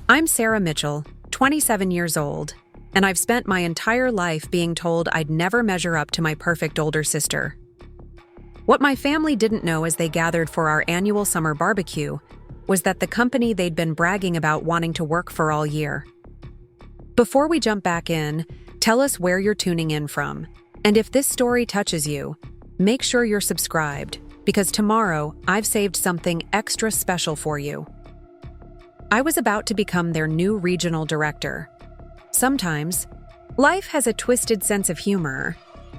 I'm Sarah Mitchell, 27 years old, and I've spent my entire life being told I'd never measure up to my perfect older sister. What my family didn't know as they gathered for our annual summer barbecue was that the company they'd been bragging about wanting to work for all year. Before we jump back in, tell us where you're tuning in from, and if this story touches you, make sure you're subscribed, because tomorrow I've saved something extra special for you. I was about to become their new regional director. Sometimes, life has a twisted sense of humor,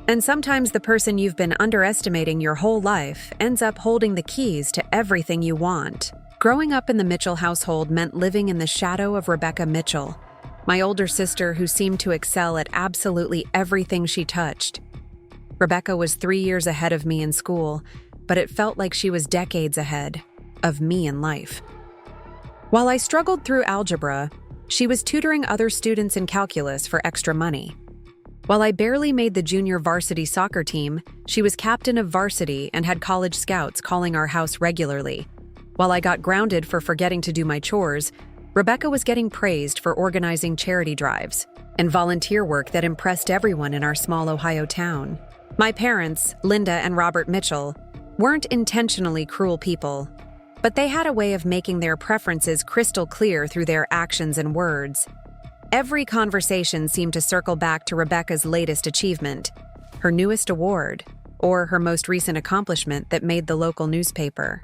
and sometimes the person you've been underestimating your whole life ends up holding the keys to everything you want. Growing up in the Mitchell household meant living in the shadow of Rebecca Mitchell, my older sister who seemed to excel at absolutely everything she touched. Rebecca was 3 years ahead of me in school, but it felt like she was decades ahead of me in life. While I struggled through algebra, she was tutoring other students in calculus for extra money. While I barely made the junior varsity soccer team, she was captain of varsity and had college scouts calling our house regularly. While I got grounded for forgetting to do my chores, Rebecca was getting praised for organizing charity drives and volunteer work that impressed everyone in our small Ohio town. My parents, Linda and Robert Mitchell, weren't intentionally cruel people, but they had a way of making their preferences crystal clear through their actions and words. Every conversation seemed to circle back to Rebecca's latest achievement, her newest award, or her most recent accomplishment that made the local newspaper.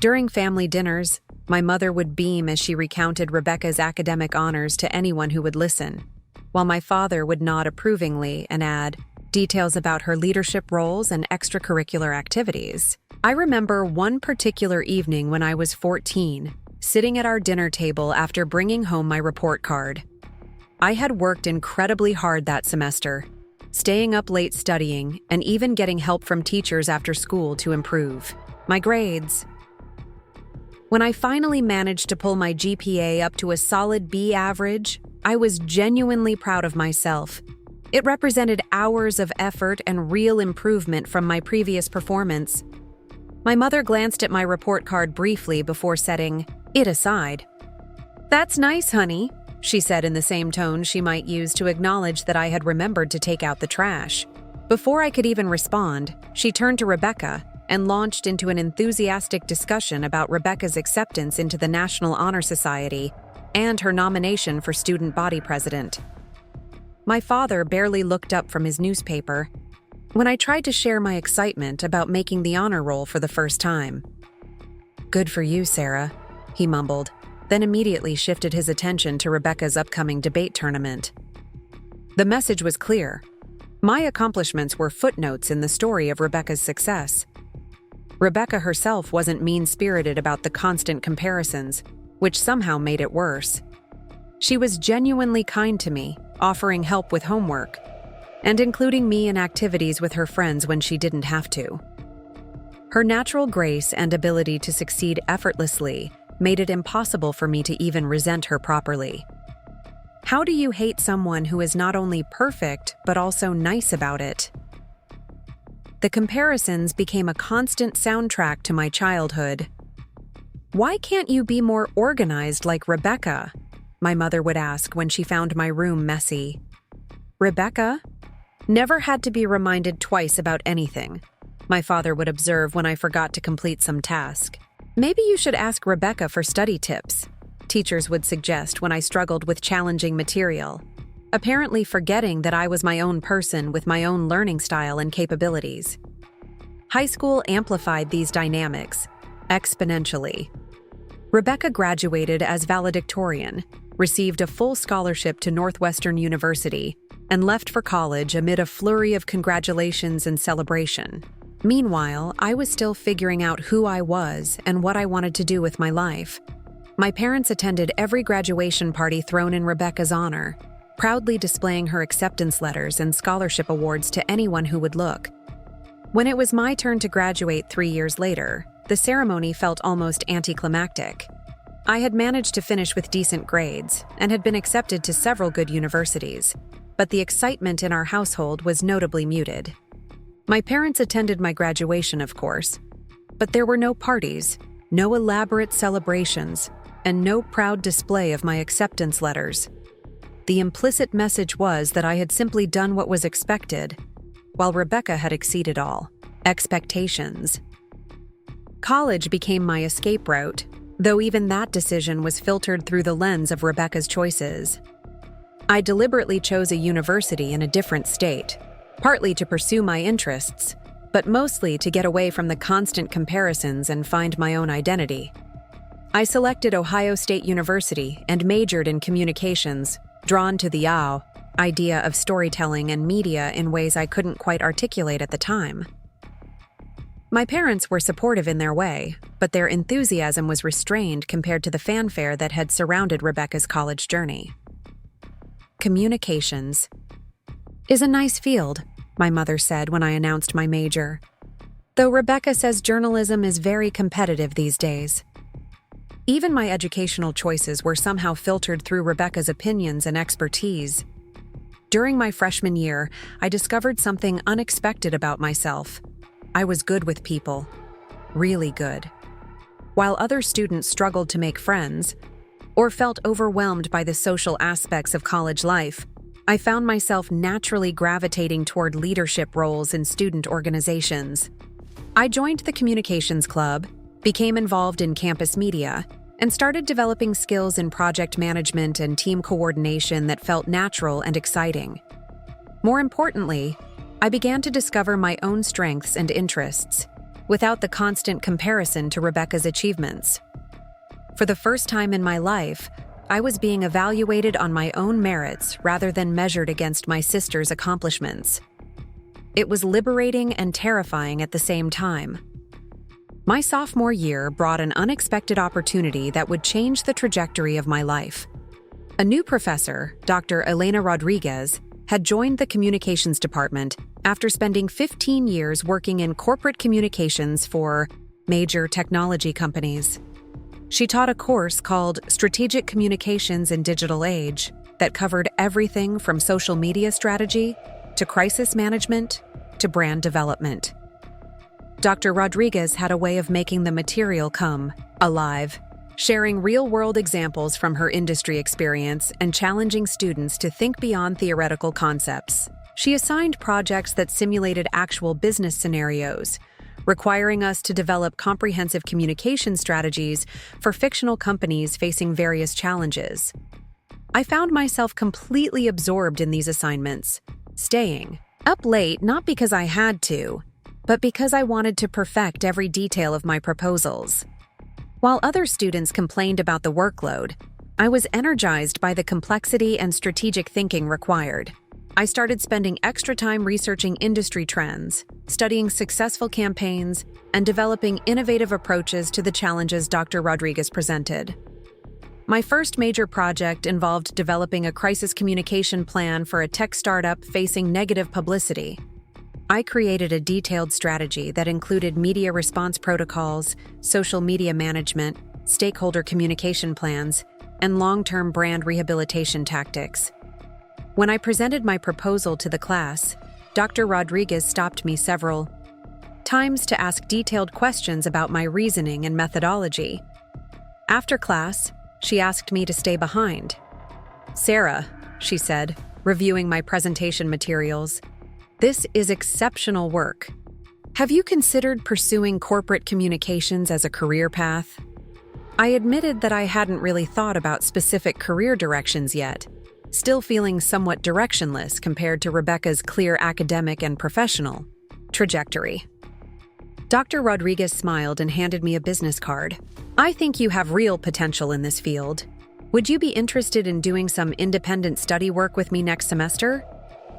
During family dinners, my mother would beam as she recounted Rebecca's academic honors to anyone who would listen, while my father would nod approvingly and add details about her leadership roles and extracurricular activities. I remember one particular evening when I was 14, sitting at our dinner table after bringing home my report card. I had worked incredibly hard that semester, staying up late studying and even getting help from teachers after school to improve my grades. When I finally managed to pull my GPA up to a solid B average, I was genuinely proud of myself. It represented hours of effort and real improvement from my previous performance. My mother glanced at my report card briefly before setting it aside. "That's nice, honey," she said in the same tone she might use to acknowledge that I had remembered to take out the trash. Before I could even respond, she turned to Rebecca and launched into an enthusiastic discussion about Rebecca's acceptance into the National Honor Society and her nomination for student body president. My father barely looked up from his newspaper when I tried to share my excitement about making the honor roll for the first time. "Good for you, Sarah," he mumbled, then immediately shifted his attention to Rebecca's upcoming debate tournament. The message was clear. My accomplishments were footnotes in the story of Rebecca's success. Rebecca herself wasn't mean-spirited about the constant comparisons, which somehow made it worse. She was genuinely kind to me, offering help with homework, and including me in activities with her friends when she didn't have to. Her natural grace and ability to succeed effortlessly made it impossible for me to even resent her properly. How do you hate someone who is not only perfect, but also nice about it? The comparisons became a constant soundtrack to my childhood. "Why can't you be more organized like Rebecca?" my mother would ask when she found my room messy. "Rebecca? Never had to be reminded twice about anything," my father would observe when I forgot to complete some task. "Maybe you should ask Rebecca for study tips," teachers would suggest when I struggled with challenging material, apparently forgetting that I was my own person with my own learning style and capabilities. High school amplified these dynamics exponentially. Rebecca graduated as valedictorian, received a full scholarship to Northwestern University, and left for college amid a flurry of congratulations and celebration. Meanwhile, I was still figuring out who I was and what I wanted to do with my life. My parents attended every graduation party thrown in Rebecca's honor, proudly displaying her acceptance letters and scholarship awards to anyone who would look. When it was my turn to graduate 3 years later, the ceremony felt almost anticlimactic. I had managed to finish with decent grades and had been accepted to several good universities, but the excitement in our household was notably muted. My parents attended my graduation, of course, but there were no parties, no elaborate celebrations, and no proud display of my acceptance letters. The implicit message was that I had simply done what was expected, while Rebecca had exceeded all expectations. College became my escape route, though even that decision was filtered through the lens of Rebecca's choices. I deliberately chose a university in a different state, partly to pursue my interests, but mostly to get away from the constant comparisons and find my own identity. I selected Ohio State University and majored in communications, drawn to the idea of storytelling and media in ways I couldn't quite articulate at the time. My parents were supportive in their way, but their enthusiasm was restrained compared to the fanfare that had surrounded Rebecca's college journey. Communications is a nice field, my mother said when I announced my major. Though Rebecca says journalism is very competitive these days. Even my educational choices were somehow filtered through Rebecca's opinions and expertise. During my freshman year, I discovered something unexpected about myself. I was good with people. Really good. While other students struggled to make friends, or felt overwhelmed by the social aspects of college life, I found myself naturally gravitating toward leadership roles in student organizations. I joined the communications club, became involved in campus media, and started developing skills in project management and team coordination that felt natural and exciting. More importantly, I began to discover my own strengths and interests, without the constant comparison to Rebecca's achievements. For the first time in my life, I was being evaluated on my own merits rather than measured against my sister's accomplishments. It was liberating and terrifying at the same time. My sophomore year brought an unexpected opportunity that would change the trajectory of my life. A new professor, Dr. Elena Rodriguez, had joined the communications department after spending 15 years working in corporate communications for major technology companies. She taught a course called Strategic Communications in Digital Age that covered everything from social media strategy to crisis management to brand development. Dr. Rodriguez had a way of making the material come alive, sharing real-world examples from her industry experience and challenging students to think beyond theoretical concepts. She assigned projects that simulated actual business scenarios, requiring us to develop comprehensive communication strategies for fictional companies facing various challenges. I found myself completely absorbed in these assignments, staying up late not because I had to, but because I wanted to perfect every detail of my proposals. While other students complained about the workload, I was energized by the complexity and strategic thinking required. I started spending extra time researching industry trends, studying successful campaigns, and developing innovative approaches to the challenges Dr. Rodriguez presented. My first major project involved developing a crisis communication plan for a tech startup facing negative publicity. I created a detailed strategy that included media response protocols, social media management, stakeholder communication plans, and long-term brand rehabilitation tactics. When I presented my proposal to the class, Dr. Rodriguez stopped me several times to ask detailed questions about my reasoning and methodology. After class, she asked me to stay behind. "Sarah," she said, reviewing my presentation materials, "this is exceptional work. Have you considered pursuing corporate communications as a career path?" I admitted that I hadn't really thought about specific career directions yet, still feeling somewhat directionless compared to Rebecca's clear academic and professional trajectory. Dr. Rodriguez smiled and handed me a business card. "I think you have real potential in this field. Would you be interested in doing some independent study work with me next semester?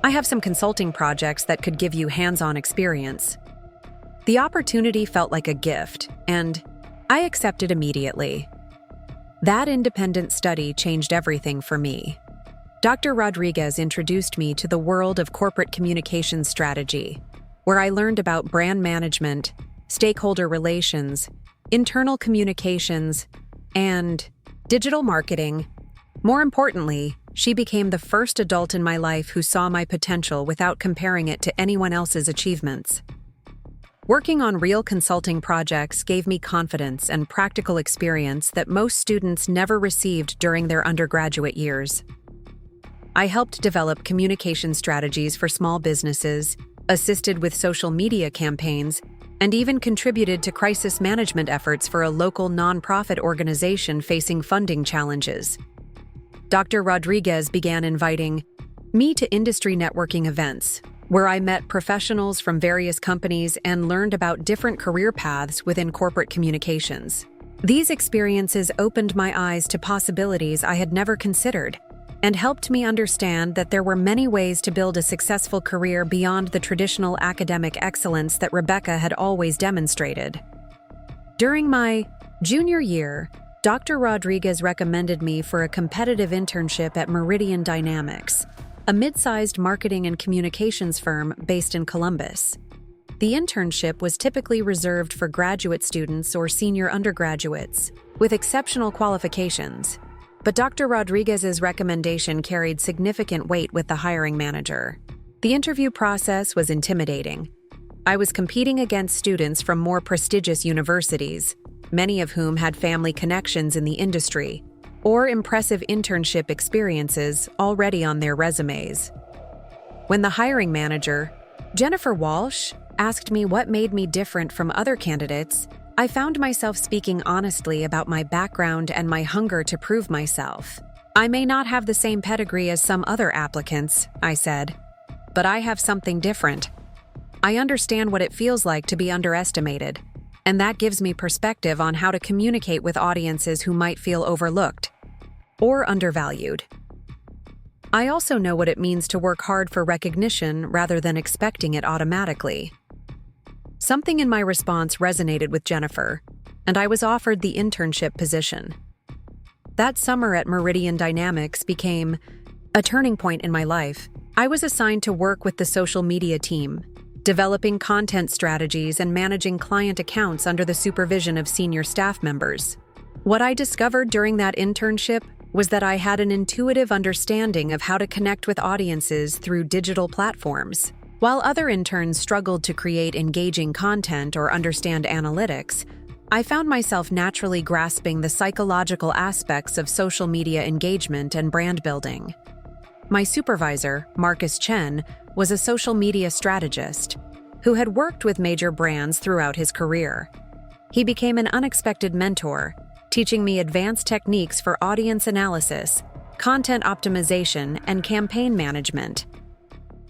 I have some consulting projects that could give you hands-on experience." The opportunity felt like a gift, and I accepted immediately. That independent study changed everything for me. Dr. Rodriguez introduced me to the world of corporate communications strategy, where I learned about brand management, stakeholder relations, internal communications, and digital marketing. More importantly, she became the first adult in my life who saw my potential without comparing it to anyone else's achievements. Working on real consulting projects gave me confidence and practical experience that most students never received during their undergraduate years. I helped develop communication strategies for small businesses, assisted with social media campaigns, and even contributed to crisis management efforts for a local nonprofit organization facing funding challenges. Dr. Rodriguez began inviting me to industry networking events, where I met professionals from various companies and learned about different career paths within corporate communications. These experiences opened my eyes to possibilities I had never considered and helped me understand that there were many ways to build a successful career beyond the traditional academic excellence that Rebecca had always demonstrated. During my junior year, Dr. Rodriguez recommended me for a competitive internship at Meridian Dynamics, a mid-sized marketing and communications firm based in Columbus. The internship was typically reserved for graduate students or senior undergraduates with exceptional qualifications, but Dr. Rodriguez's recommendation carried significant weight with the hiring manager. The interview process was intimidating. I was competing against students from more prestigious universities, many of whom had family connections in the industry or impressive internship experiences already on their resumes. When the hiring manager, Jennifer Walsh, asked me what made me different from other candidates, I found myself speaking honestly about my background and my hunger to prove myself. I may not have the same pedigree as some other applicants, I said, but I have something different. I understand what it feels like to be underestimated, and that gives me perspective on how to communicate with audiences who might feel overlooked or undervalued. I also know what it means to work hard for recognition rather than expecting it automatically. Something in my response resonated with Jennifer, and I was offered the internship position. That summer at Meridian Dynamics became a turning point in my life. I was assigned to work with the social media team, developing content strategies and managing client accounts under the supervision of senior staff members. What I discovered during that internship was that I had an intuitive understanding of how to connect with audiences through digital platforms. While other interns struggled to create engaging content or understand analytics, I found myself naturally grasping the psychological aspects of social media engagement and brand building. My supervisor, Marcus Chen, was a social media strategist who had worked with major brands throughout his career. He became an unexpected mentor, teaching me advanced techniques for audience analysis, content optimization, and campaign management.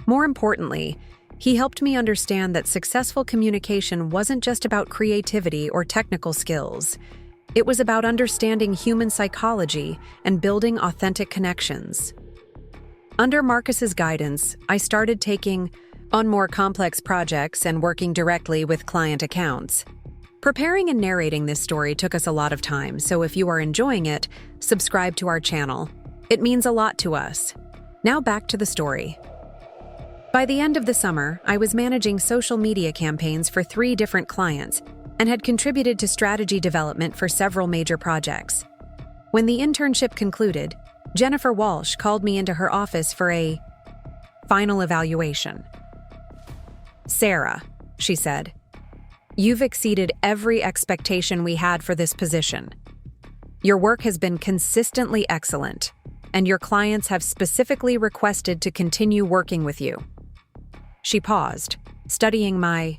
More importantly, he helped me understand that successful communication wasn't just about creativity or technical skills. It was about understanding human psychology and building authentic connections. Under Marcus's guidance, I started taking on more complex projects and working directly with client accounts. Preparing and narrating this story took us a lot of time, so if you are enjoying it, subscribe to our channel. It means a lot to us. Now back to the story. By the end of the summer, I was managing social media campaigns for 3 different clients and had contributed to strategy development for several major projects. When the internship concluded, Jennifer Walsh called me into her office for a final evaluation. "Sarah," she said, "you've exceeded every expectation we had for this position. Your work has been consistently excellent, and your clients have specifically requested to continue working with you." She paused, studying my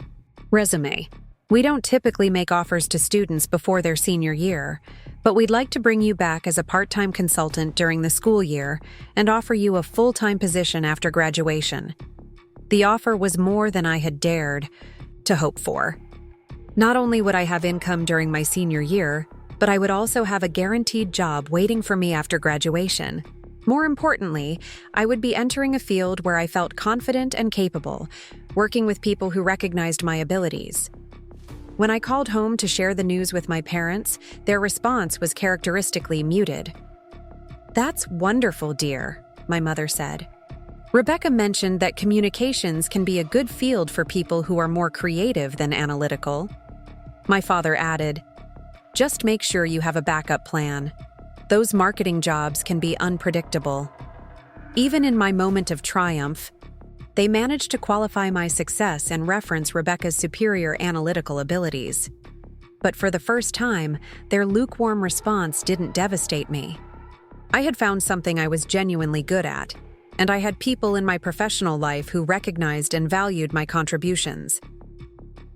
resume. "We don't typically make offers to students before their senior year, but we'd like to bring you back as a part-time consultant during the school year and offer you a full-time position after graduation." The offer was more than I had dared to hope for. Not only would I have income during my senior year, but I would also have a guaranteed job waiting for me after graduation. More importantly, I would be entering a field where I felt confident and capable, working with people who recognized my abilities. When I called home to share the news with my parents, their response was characteristically muted. "That's wonderful, dear," my mother said. "Rebecca mentioned that communications can be a good field for people who are more creative than analytical." My father added, "Just make sure you have a backup plan. Those marketing jobs can be unpredictable." Even in my moment of triumph, They managed to qualify my success and reference Rebecca's superior analytical abilities. But for the first time, their lukewarm response didn't devastate me. I had found something I was genuinely good at, and I had people in my professional life who recognized and valued my contributions.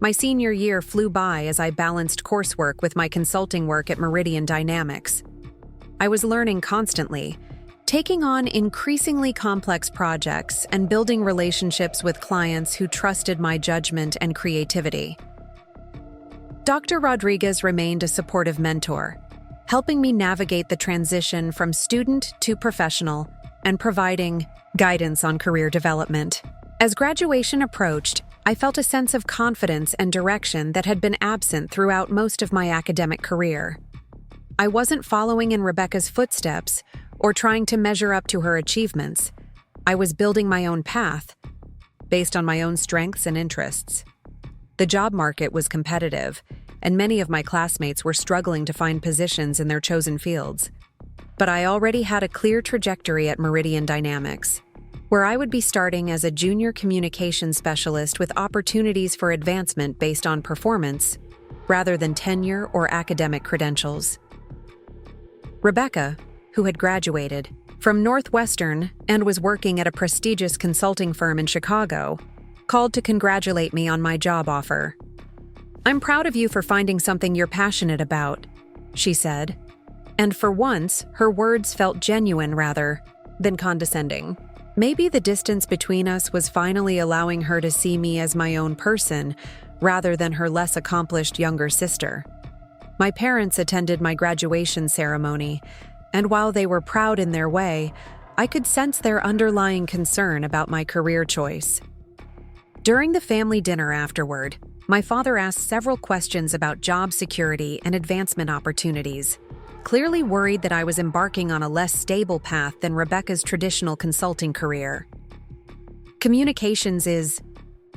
My senior year flew by as I balanced coursework with my consulting work at Meridian Dynamics. I was learning constantly, taking on increasingly complex projects and building relationships with clients who trusted my judgment and creativity. Dr. Rodriguez remained a supportive mentor, helping me navigate the transition from student to professional and providing guidance on career development. As graduation approached, I felt a sense of confidence and direction that had been absent throughout most of my academic career. I wasn't following in Rebecca's footsteps or trying to measure up to her achievements. I was building my own path, based on my own strengths and interests. The job market was competitive, and many of my classmates were struggling to find positions in their chosen fields. But I already had a clear trajectory at Meridian Dynamics, where I would be starting as a junior communications specialist with opportunities for advancement based on performance, rather than tenure or academic credentials. Rebecca, who had graduated from Northwestern and was working at a prestigious consulting firm in Chicago, called to congratulate me on my job offer. "I'm proud of you for finding something you're passionate about," she said. And for once, her words felt genuine rather than condescending. Maybe the distance between us was finally allowing her to see me as my own person, rather than her less accomplished younger sister. My parents attended my graduation ceremony, and while they were proud in their way, I could sense their underlying concern about my career choice. During the family dinner afterward, my father asked several questions about job security and advancement opportunities, clearly worried that I was embarking on a less stable path than Rebecca's traditional consulting career. "Communications is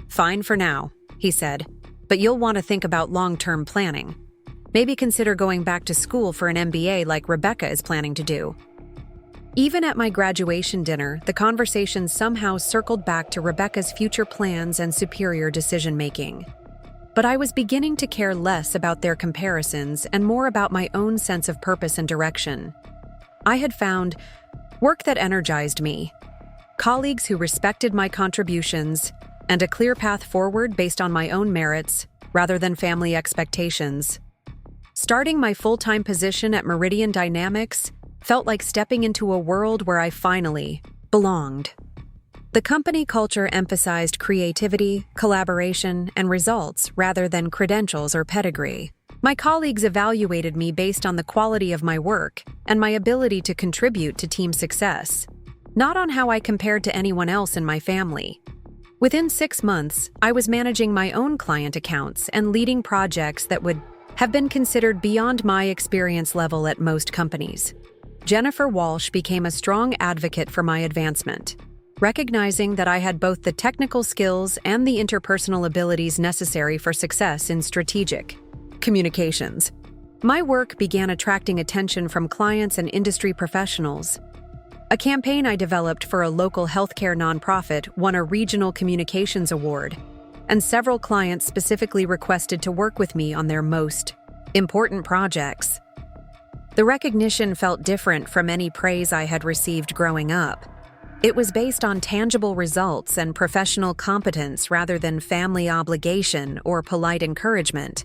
fine for now," he said, "but you'll want to think about long-term planning. Maybe consider going back to school for an MBA like Rebecca is planning to do." Even at my graduation dinner, the conversation somehow circled back to Rebecca's future plans and superior decision-making. But I was beginning to care less about their comparisons and more about my own sense of purpose and direction. I had found work that energized me, colleagues who respected my contributions, and a clear path forward based on my own merits rather than family expectations. Starting my full-time position at Meridian Dynamics felt like stepping into a world where I finally belonged. The company culture emphasized creativity, collaboration, and results rather than credentials or pedigree. My colleagues evaluated me based on the quality of my work and my ability to contribute to team success, not on how I compared to anyone else in my family. Within 6 months, I was managing my own client accounts and leading projects that would have been considered beyond my experience level at most companies. Jennifer Walsh became a strong advocate for my advancement, recognizing that I had both the technical skills and the interpersonal abilities necessary for success in strategic communications. My work began attracting attention from clients and industry professionals. A campaign I developed for a local healthcare nonprofit won a regional communications award, and several clients specifically requested to work with me on their most important projects. The recognition felt different from any praise I had received growing up. It was based on tangible results and professional competence rather than family obligation or polite encouragement.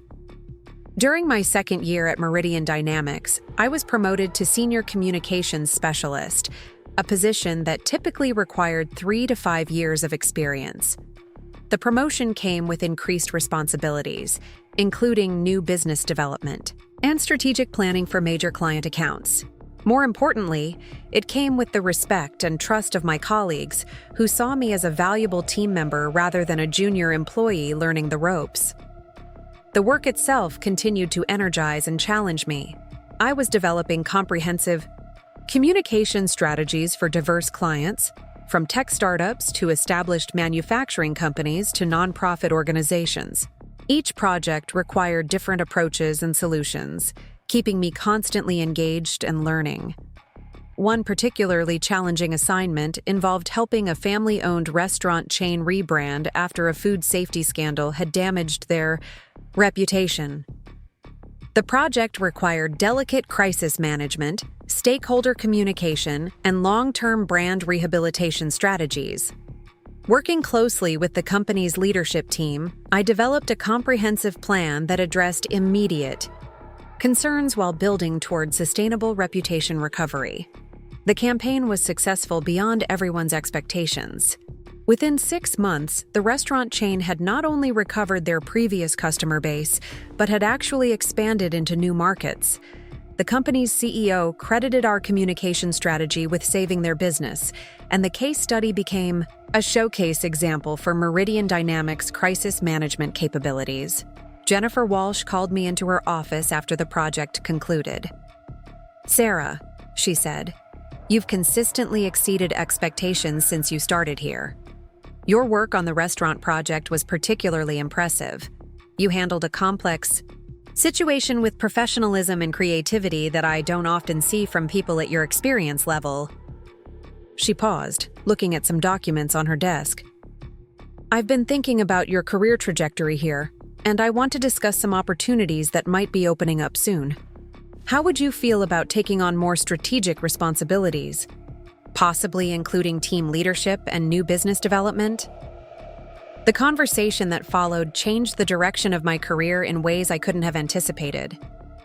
During my second year at Meridian Dynamics, I was promoted to Senior Communications Specialist, a position that typically required 3 to 5 years of experience. The promotion came with increased responsibilities, including new business development and strategic planning for major client accounts. More importantly, it came with the respect and trust of my colleagues, who saw me as a valuable team member rather than a junior employee learning the ropes. The work itself continued to energize and challenge me. I was developing comprehensive communication strategies for diverse clients, from tech startups to established manufacturing companies to nonprofit organizations. Each project required different approaches and solutions, keeping me constantly engaged and learning. One particularly challenging assignment involved helping a family-owned restaurant chain rebrand after a food safety scandal had damaged their reputation. The project required delicate crisis management, stakeholder communication, and long-term brand rehabilitation strategies. Working closely with the company's leadership team, I developed a comprehensive plan that addressed immediate concerns while building toward sustainable reputation recovery. The campaign was successful beyond everyone's expectations. Within 6 months, the restaurant chain had not only recovered their previous customer base, but had actually expanded into new markets. The company's CEO credited our communication strategy with saving their business, and the case study became a showcase example for Meridian Dynamics' crisis management capabilities. Jennifer Walsh called me into her office after the project concluded. "Sarah," she said, "you've consistently exceeded expectations since you started here. Your work on the restaurant project was particularly impressive. You handled a complex situation with professionalism and creativity that I don't often see from people at your experience level." She paused, looking at some documents on her desk. "I've been thinking about your career trajectory here, and I want to discuss some opportunities that might be opening up soon. How would you feel about taking on more strategic responsibilities, possibly including team leadership and new business development?" The conversation that followed changed the direction of my career in ways I couldn't have anticipated.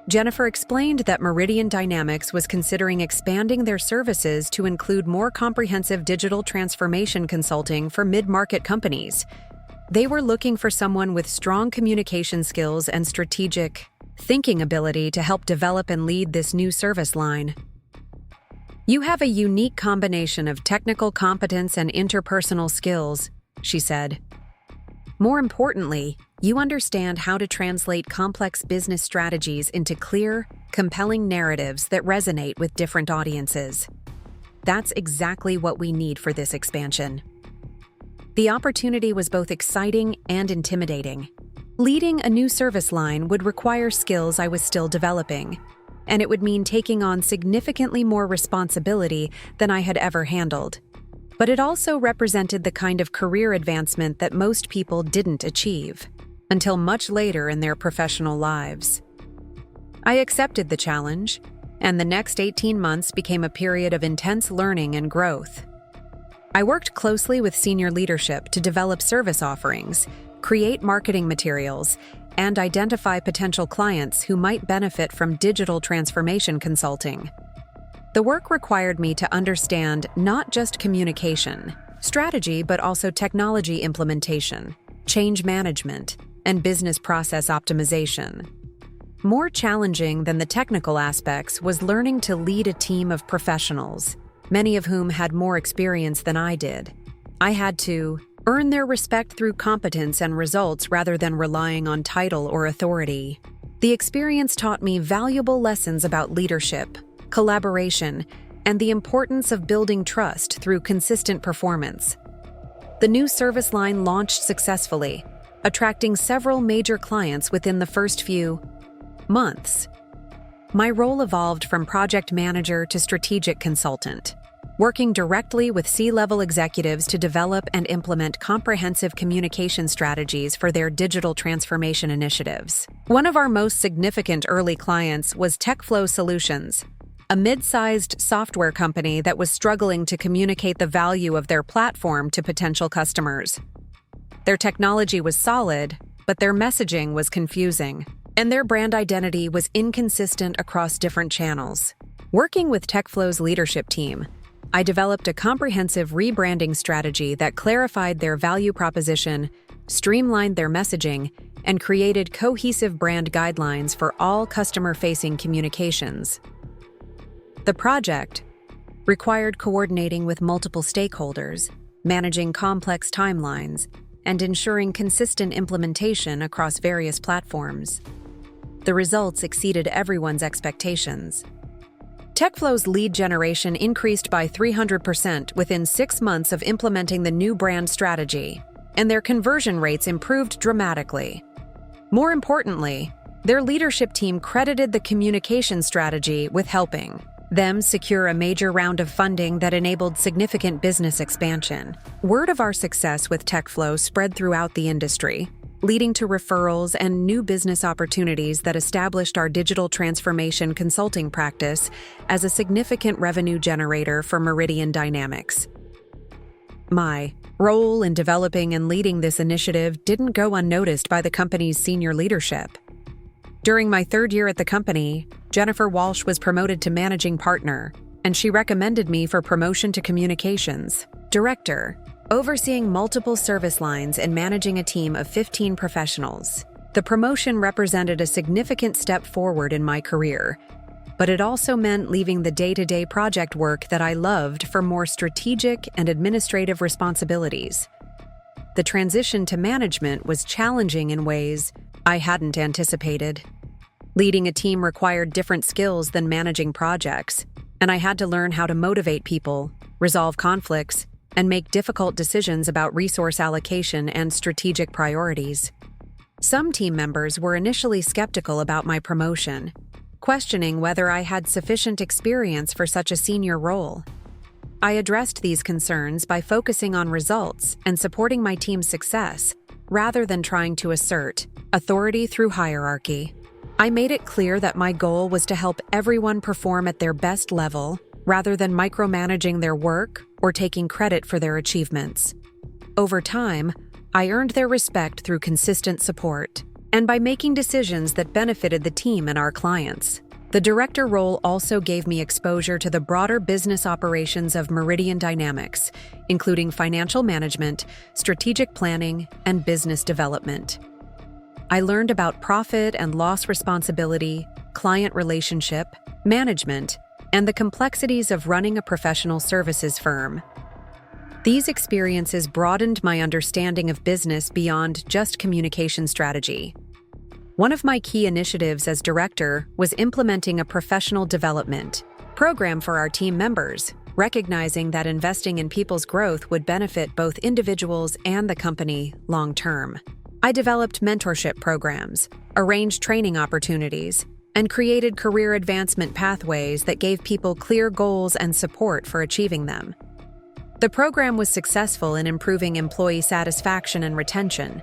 Jennifer explained that Meridian Dynamics was considering expanding their services to include more comprehensive digital transformation consulting for mid-market companies. They were looking for someone with strong communication skills and strategic thinking ability to help develop and lead this new service line. "You have a unique combination of technical competence and interpersonal skills," she said. "More importantly, you understand how to translate complex business strategies into clear, compelling narratives that resonate with different audiences. That's exactly what we need for this expansion." The opportunity was both exciting and intimidating. Leading a new service line would require skills I was still developing, and it would mean taking on significantly more responsibility than I had ever handled. But it also represented the kind of career advancement that most people didn't achieve until much later in their professional lives. I accepted the challenge, and the next 18 months became a period of intense learning and growth. I worked closely with senior leadership to develop service offerings, create marketing materials, and identify potential clients who might benefit from digital transformation consulting. The work required me to understand not just communication, strategy, but also technology implementation, change management, and business process optimization. More challenging than the technical aspects was learning to lead a team of professionals, many of whom had more experience than I did. I had to earn their respect through competence and results rather than relying on title or authority. The experience taught me valuable lessons about leadership, collaboration, and the importance of building trust through consistent performance. The new service line launched successfully, attracting several major clients within the first few months. My role evolved from project manager to strategic consultant, working directly with C-level executives to develop and implement comprehensive communication strategies for their digital transformation initiatives. One of our most significant early clients was TechFlow Solutions, a mid-sized software company that was struggling to communicate the value of their platform to potential customers. Their technology was solid, but their messaging was confusing, and their brand identity was inconsistent across different channels. Working with TechFlow's leadership team, I developed a comprehensive rebranding strategy that clarified their value proposition, streamlined their messaging, and created cohesive brand guidelines for all customer-facing communications. The project required coordinating with multiple stakeholders, managing complex timelines, and ensuring consistent implementation across various platforms. The results exceeded everyone's expectations. TechFlow's lead generation increased by 300% within 6 months of implementing the new brand strategy, and their conversion rates improved dramatically. More importantly, their leadership team credited the communication strategy with helping them secure a major round of funding that enabled significant business expansion. Word of our success with TechFlow spread throughout the industry, leading to referrals and new business opportunities that established our digital transformation consulting practice as a significant revenue generator for Meridian Dynamics. My role in developing and leading this initiative didn't go unnoticed by the company's senior leadership. During my third year at the company, Jennifer Walsh was promoted to managing partner, and she recommended me for promotion to communications director, overseeing multiple service lines and managing a team of 15 professionals. The promotion represented a significant step forward in my career, but it also meant leaving the day-to-day project work that I loved for more strategic and administrative responsibilities. The transition to management was challenging in ways I hadn't anticipated. Leading a team required different skills than managing projects, and I had to learn how to motivate people, resolve conflicts, and make difficult decisions about resource allocation and strategic priorities. Some team members were initially skeptical about my promotion, questioning whether I had sufficient experience for such a senior role. I addressed these concerns by focusing on results and supporting my team's success, rather than trying to assert authority through hierarchy. I made it clear that my goal was to help everyone perform at their best level, rather than micromanaging their work or taking credit for their achievements. Over time, I earned their respect through consistent support, and by making decisions that benefited the team and our clients. The director role also gave me exposure to the broader business operations of Meridian Dynamics, including financial management, strategic planning, and business development. I learned about profit and loss responsibility, client relationship, management, and the complexities of running a professional services firm. These experiences broadened my understanding of business beyond just communication strategy. One of my key initiatives as director was implementing a professional development program for our team members, recognizing that investing in people's growth would benefit both individuals and the company long term. I developed mentorship programs, arranged training opportunities, and created career advancement pathways that gave people clear goals and support for achieving them. The program was successful in improving employee satisfaction and retention,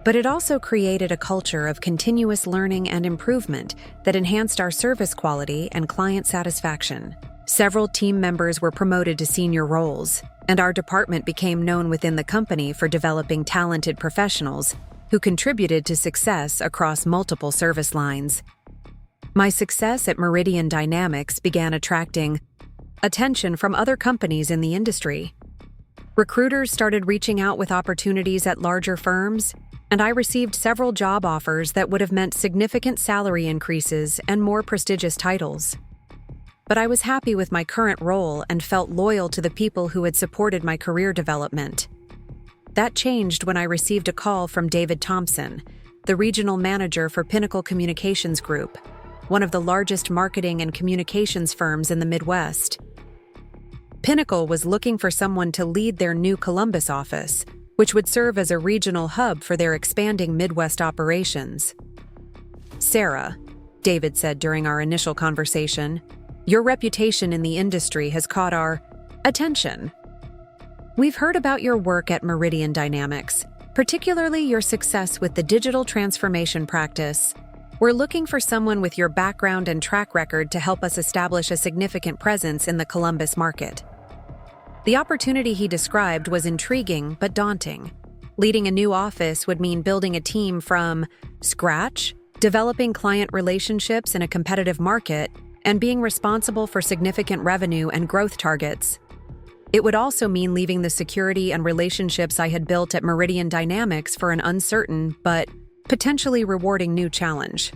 but it also created a culture of continuous learning and improvement that enhanced our service quality and client satisfaction. Several team members were promoted to senior roles, and our department became known within the company for developing talented professionals who contributed to success across multiple service lines. My success at Meridian Dynamics began attracting attention from other companies in the industry. Recruiters started reaching out with opportunities at larger firms, and I received several job offers that would have meant significant salary increases and more prestigious titles. But I was happy with my current role and felt loyal to the people who had supported my career development. That changed when I received a call from David Thompson, the regional manager for Pinnacle Communications Group, one of the largest marketing and communications firms in the Midwest. Pinnacle was looking for someone to lead their new Columbus office, which would serve as a regional hub for their expanding Midwest operations. "Sarah," David said during our initial conversation, "your reputation in the industry has caught our attention. We've heard about your work at Meridian Dynamics, particularly your success with the digital transformation practice. We're looking for someone with your background and track record to help us establish a significant presence in the Columbus market." The opportunity he described was intriguing but daunting. Leading a new office would mean building a team from scratch, developing client relationships in a competitive market, and being responsible for significant revenue and growth targets. It would also mean leaving the security and relationships I had built at Meridian Dynamics for an uncertain but potentially rewarding new challenge.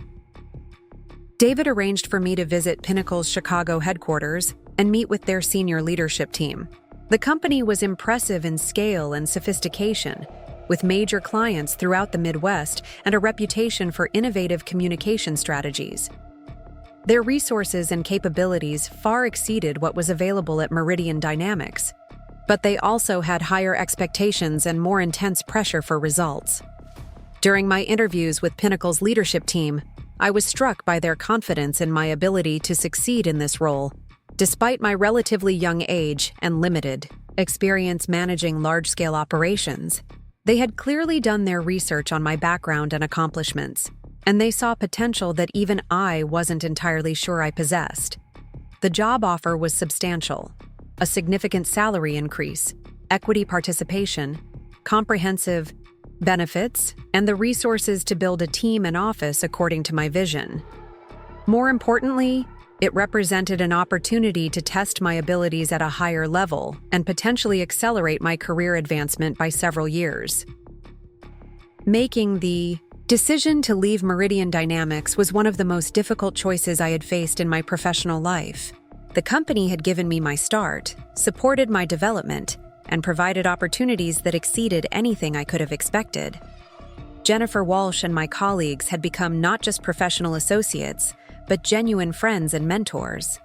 David arranged for me to visit Pinnacle's Chicago headquarters and meet with their senior leadership team. The company was impressive in scale and sophistication, with major clients throughout the Midwest and a reputation for innovative communication strategies. Their resources and capabilities far exceeded what was available at Meridian Dynamics, but they also had higher expectations and more intense pressure for results. During my interviews with Pinnacle's leadership team, I was struck by their confidence in my ability to succeed in this role, Despite my relatively young age and limited experience managing large-scale operations, they had clearly done their research on my background and accomplishments, and they saw potential that even I wasn't entirely sure I possessed. The job offer was substantial: a significant salary increase, equity participation, comprehensive benefits, and the resources to build a team and office according to my vision. More importantly, it represented an opportunity to test my abilities at a higher level and potentially accelerate my career advancement by several years. Making the decision to leave Meridian Dynamics was one of the most difficult choices I had faced in my professional life. The company had given me my start, supported my development, and provided opportunities that exceeded anything I could have expected. Jennifer Walsh and my colleagues had become not just professional associates, but genuine friends and mentors.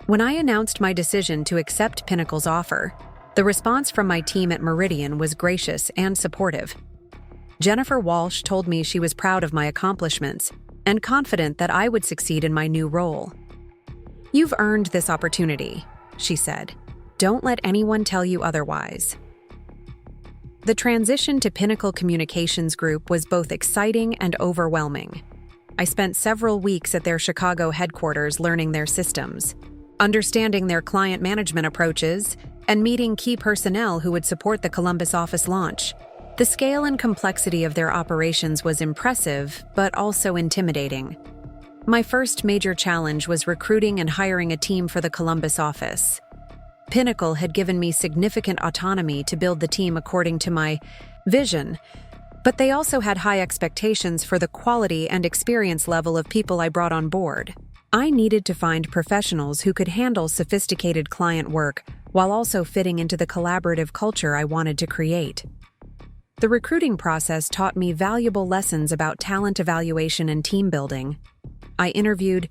When I announced my decision to accept Pinnacle's offer, the response from my team at Meridian was gracious and supportive. Jennifer Walsh told me she was proud of my accomplishments and confident that I would succeed in my new role. "You've earned this opportunity," she said. "Don't let anyone tell you otherwise." The transition to Pinnacle Communications Group was both exciting and overwhelming. I spent several weeks at their Chicago headquarters learning their systems, understanding their client management approaches, and meeting key personnel who would support the Columbus office launch. The scale and complexity of their operations was impressive, but also intimidating. My first major challenge was recruiting and hiring a team for the Columbus office. Pinnacle had given me significant autonomy to build the team according to my vision, but they also had high expectations for the quality and experience level of people I brought on board. I needed to find professionals who could handle sophisticated client work while also fitting into the collaborative culture I wanted to create. The recruiting process taught me valuable lessons about talent evaluation and team building. I interviewed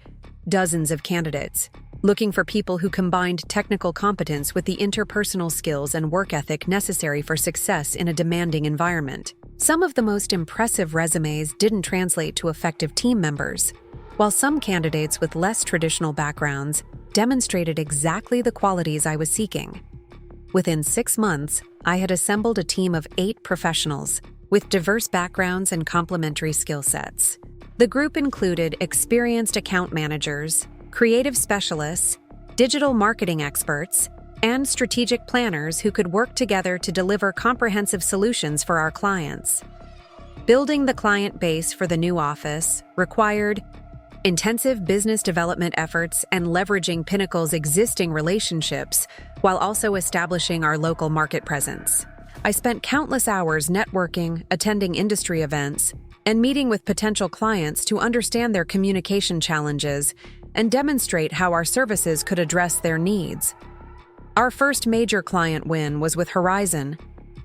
dozens of candidates, looking for people who combined technical competence with the interpersonal skills and work ethic necessary for success in a demanding environment. Some of the most impressive resumes didn't translate to effective team members, while some candidates with less traditional backgrounds demonstrated exactly the qualities I was seeking. Within 6 months, I had assembled a team of 8 professionals with diverse backgrounds and complementary skill sets. The group included experienced account managers, creative specialists, digital marketing experts, and strategic planners who could work together to deliver comprehensive solutions for our clients. Building the client base for the new office required intensive business development efforts and leveraging Pinnacle's existing relationships while also establishing our local market presence. I spent countless hours networking, attending industry events, and meeting with potential clients to understand their communication challenges and demonstrate how our services could address their needs. Our first major client win was with Horizon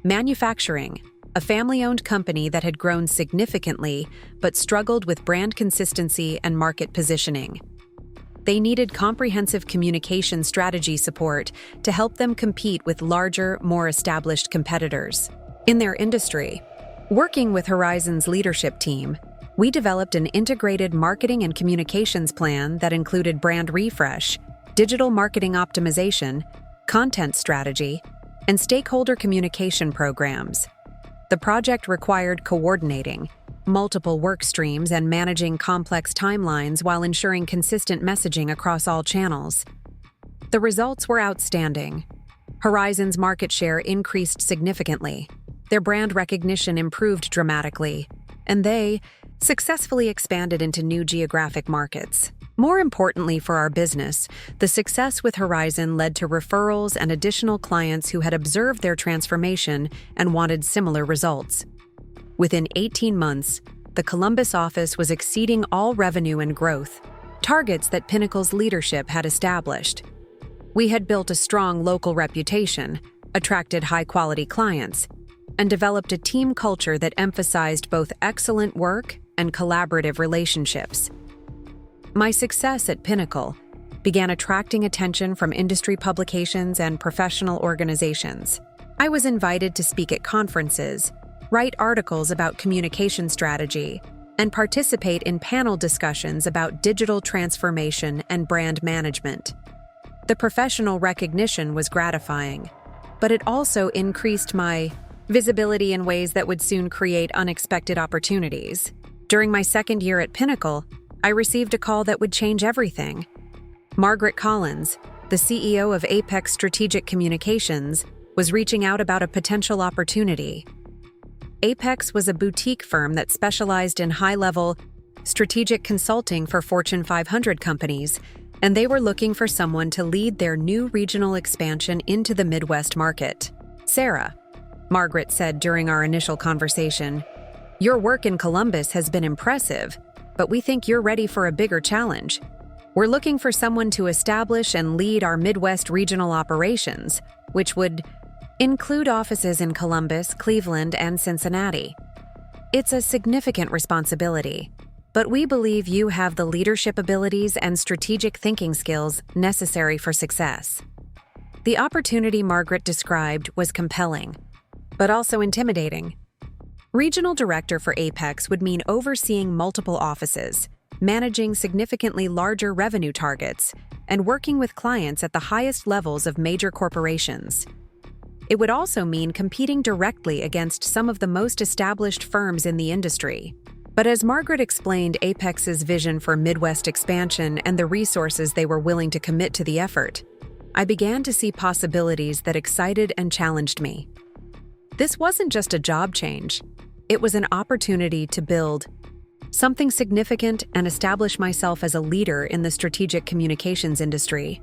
Manufacturing, a family-owned company that had grown significantly but struggled with brand consistency and market positioning. They needed comprehensive communication strategy support to help them compete with larger, more established competitors in their industry. Working with Horizon's leadership team, we developed an integrated marketing and communications plan that included brand refresh, digital marketing optimization, content strategy, and stakeholder communication programs. The project required coordinating multiple work streams and managing complex timelines while ensuring consistent messaging across all channels. The results were outstanding. Horizon's market share increased significantly, their brand recognition improved dramatically, and they successfully expanded into new geographic markets. More importantly for our business, the success with Horizon led to referrals and additional clients who had observed their transformation and wanted similar results. Within 18 months, the Columbus office was exceeding all revenue and growth, targets that Pinnacle's leadership had established. We had built a strong local reputation, attracted high-quality clients, and developed a team culture that emphasized both excellent work and collaborative relationships. My success at Pinnacle began attracting attention from industry publications and professional organizations. I was invited to speak at conferences, write articles about communication strategy, and participate in panel discussions about digital transformation and brand management. The professional recognition was gratifying, but it also increased my visibility in ways that would soon create unexpected opportunities. During my second year at Pinnacle, I received a call that would change everything. Margaret Collins, the CEO of Apex Strategic Communications, was reaching out about a potential opportunity. Apex was a boutique firm that specialized in high-level strategic consulting for Fortune 500 companies, and they were looking for someone to lead their new regional expansion into the Midwest market. "Sarah," Margaret said during our initial conversation, "your work in Columbus has been impressive, but we think you're ready for a bigger challenge. We're looking for someone to establish and lead our Midwest regional operations, which would include offices in Columbus, Cleveland, and Cincinnati. It's a significant responsibility, but we believe you have the leadership abilities and strategic thinking skills necessary for success." The opportunity Margaret described was compelling, but also intimidating. Regional director for Apex would mean overseeing multiple offices, managing significantly larger revenue targets, and working with clients at the highest levels of major corporations. It would also mean competing directly against some of the most established firms in the industry. But as Margaret explained Apex's vision for Midwest expansion and the resources they were willing to commit to the effort, I began to see possibilities that excited and challenged me. This wasn't just a job change. It was an opportunity to build something significant and establish myself as a leader in the strategic communications industry.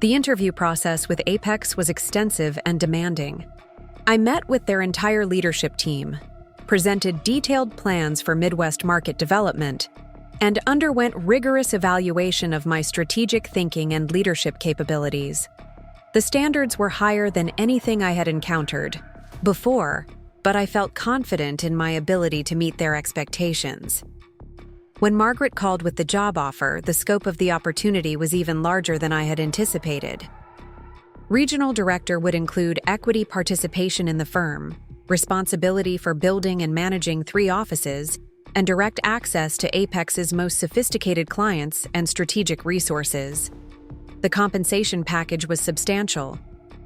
The interview process with Apex was extensive and demanding. I met with their entire leadership team, presented detailed plans for Midwest market development, and underwent rigorous evaluation of my strategic thinking and leadership capabilities. The standards were higher than anything I had encountered before, but I felt confident in my ability to meet their expectations. When Margaret called with the job offer, the scope of the opportunity was even larger than I had anticipated. Regional director would include equity participation in the firm, responsibility for building and managing 3 offices, and direct access to Apex's most sophisticated clients and strategic resources. The compensation package was substantial,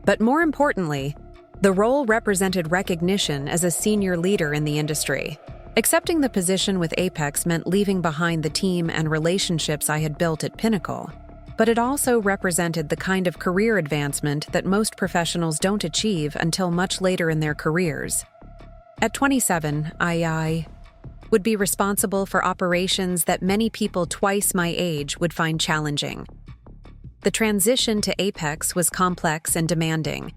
but more importantly, the role represented recognition as a senior leader in the industry. Accepting the position with Apex meant leaving behind the team and relationships I had built at Pinnacle, but it also represented the kind of career advancement that most professionals don't achieve until much later in their careers. At 27, I would be responsible for operations that many people twice my age would find challenging. The transition to Apex was complex and demanding.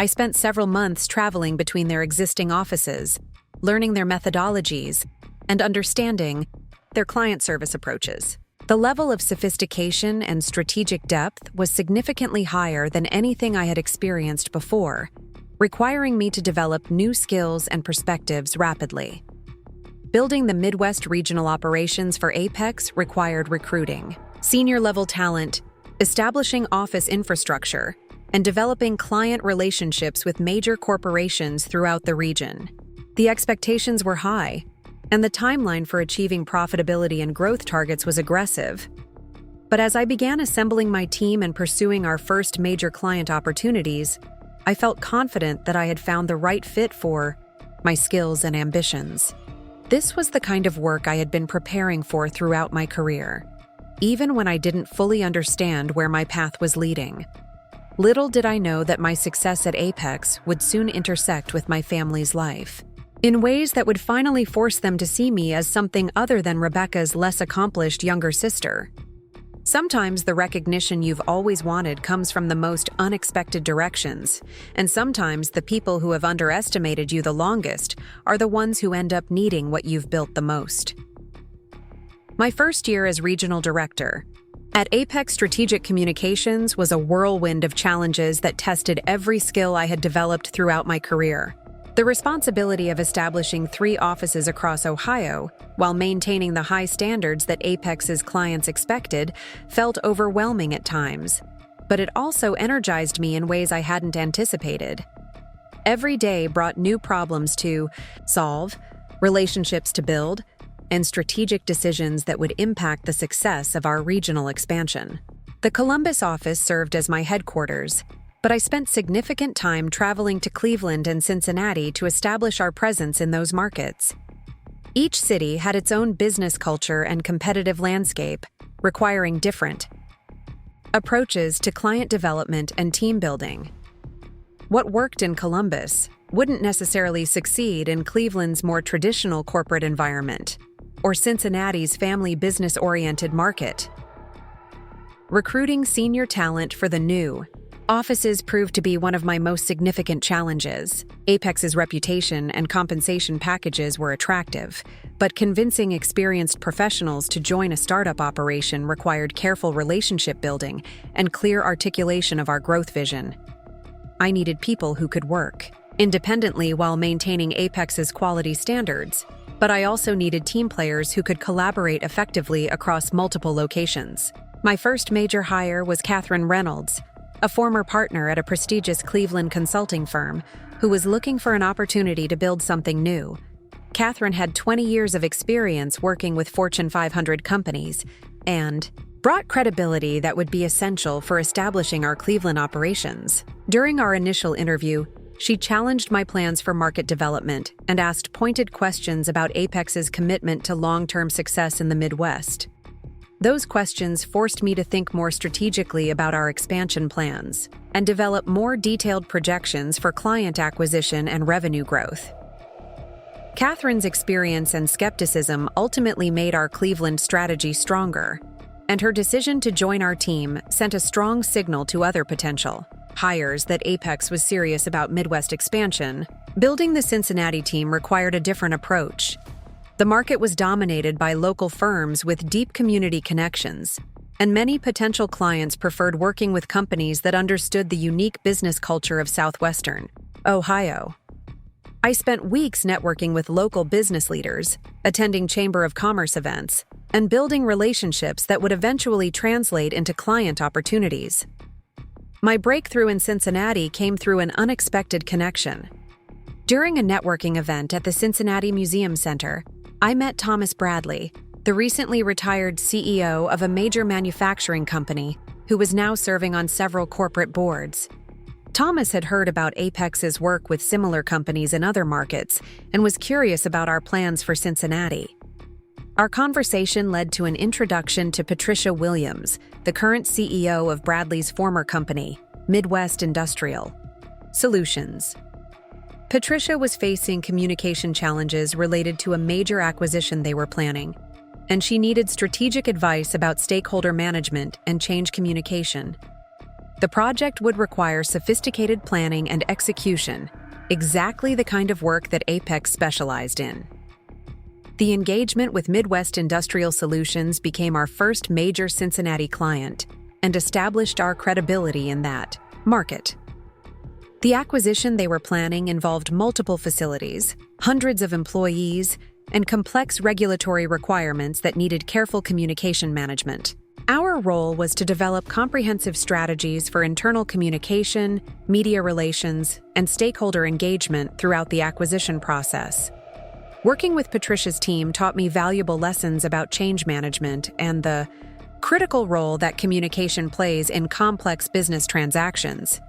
I spent several months traveling between their existing offices, learning their methodologies, and understanding their client service approaches. The level of sophistication and strategic depth was significantly higher than anything I had experienced before, requiring me to develop new skills and perspectives rapidly. Building the Midwest regional operations for Apex required recruiting senior-level talent, establishing office infrastructure, and developing client relationships with major corporations throughout the region. The expectations were high, and the timeline for achieving profitability and growth targets was aggressive. But as I began assembling my team and pursuing our first major client opportunities, I felt confident that I had found the right fit for my skills and ambitions. This was the kind of work I had been preparing for throughout my career, even when I didn't fully understand where my path was leading. Little did I know that my success at Apex would soon intersect with my family's life, in ways that would finally force them to see me as something other than Rebecca's less accomplished younger sister. Sometimes the recognition you've always wanted comes from the most unexpected directions, and sometimes the people who have underestimated you the longest are the ones who end up needing what you've built the most. My first year as regional director at Apex Strategic Communications was a whirlwind of challenges that tested every skill I had developed throughout my career. The responsibility of establishing 3 offices across Ohio, while maintaining the high standards that Apex's clients expected, felt overwhelming at times, but it also energized me in ways I hadn't anticipated. Every day brought new problems to solve, relationships to build, and strategic decisions that would impact the success of our regional expansion. The Columbus office served as my headquarters, but I spent significant time traveling to Cleveland and Cincinnati to establish our presence in those markets. Each city had its own business culture and competitive landscape, requiring different approaches to client development and team building. What worked in Columbus wouldn't necessarily succeed in Cleveland's more traditional corporate environment, or Cincinnati's family business-oriented market. Recruiting senior talent for the new offices proved to be one of my most significant challenges. Apex's reputation and compensation packages were attractive, but convincing experienced professionals to join a startup operation required careful relationship building and clear articulation of our growth vision. I needed people who could work independently while maintaining Apex's quality standards, but I also needed team players who could collaborate effectively across multiple locations. My first major hire was Catherine Reynolds, a former partner at a prestigious Cleveland consulting firm who was looking for an opportunity to build something new. Catherine had 20 years of experience working with Fortune 500 companies and brought credibility that would be essential for establishing our Cleveland operations. During our initial interview, she challenged my plans for market development and asked pointed questions about Apex's commitment to long-term success in the Midwest. Those questions forced me to think more strategically about our expansion plans and develop more detailed projections for client acquisition and revenue growth. Catherine's experience and skepticism ultimately made our Cleveland strategy stronger, and her decision to join our team sent a strong signal to other potential hires that Apex was serious about Midwest expansion. Building the Cincinnati team required a different approach. The market was dominated by local firms with deep community connections, and many potential clients preferred working with companies that understood the unique business culture of Southwestern Ohio. I spent weeks networking with local business leaders, attending Chamber of Commerce events, and building relationships that would eventually translate into client opportunities. My breakthrough in Cincinnati came through an unexpected connection. During a networking event at the Cincinnati Museum Center, I met Thomas Bradley, the recently retired CEO of a major manufacturing company who was now serving on several corporate boards. Thomas had heard about Apex's work with similar companies in other markets and was curious about our plans for Cincinnati. Our conversation led to an introduction to Patricia Williams, the current CEO of Bradley's former company, Midwest Industrial Solutions. Patricia was facing communication challenges related to a major acquisition they were planning, and she needed strategic advice about stakeholder management and change communication. The project would require sophisticated planning and execution, exactly the kind of work that Apex specialized in. The engagement with Midwest Industrial Solutions became our first major Cincinnati client and established our credibility in that market. The acquisition they were planning involved multiple facilities, hundreds of employees, and complex regulatory requirements that needed careful communication management. Our role was to develop comprehensive strategies for internal communication, media relations, and stakeholder engagement throughout the acquisition process. Working with Patricia's team taught me valuable lessons about change management and the critical role that communication plays in complex business transactions.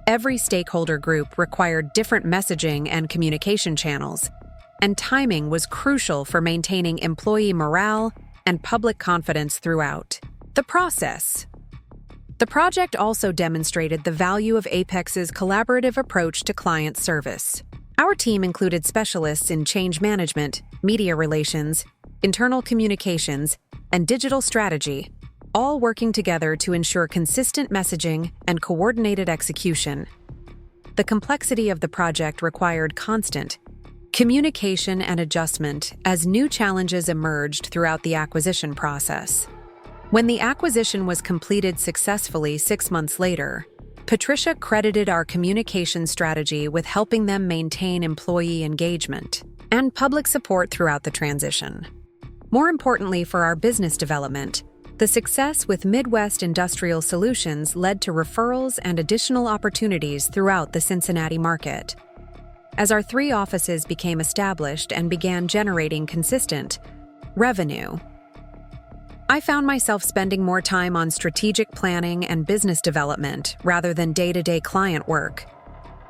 Every stakeholder group required different messaging and communication channels, and timing was crucial for maintaining employee morale and public confidence throughout the process. The project also demonstrated the value of Apex's collaborative approach to client service. Our team included specialists in change management, media relations, internal communications, and digital strategy, all working together to ensure consistent messaging and coordinated execution. The complexity of the project required constant communication and adjustment as new challenges emerged throughout the acquisition process. When the acquisition was completed successfully 6 months later, Patricia credited our communication strategy with helping them maintain employee engagement and public support throughout the transition. More importantly for our business development, the success with Midwest Industrial Solutions led to referrals and additional opportunities throughout the Cincinnati market. As our 3 offices became established and began generating consistent revenue, I found myself spending more time on strategic planning and business development rather than day-to-day client work.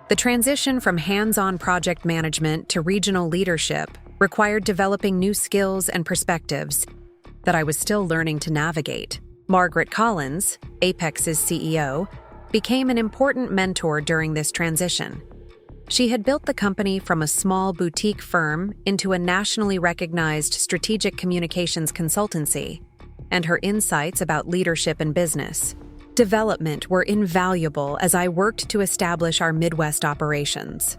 The transition from hands-on project management to regional leadership required developing new skills and perspectives that I was still learning to navigate. Margaret Collins, Apex's CEO, became an important mentor during this transition. She had built the company from a small boutique firm into a nationally recognized strategic communications consultancy, and her insights about leadership and business development were invaluable as I worked to establish our Midwest operations.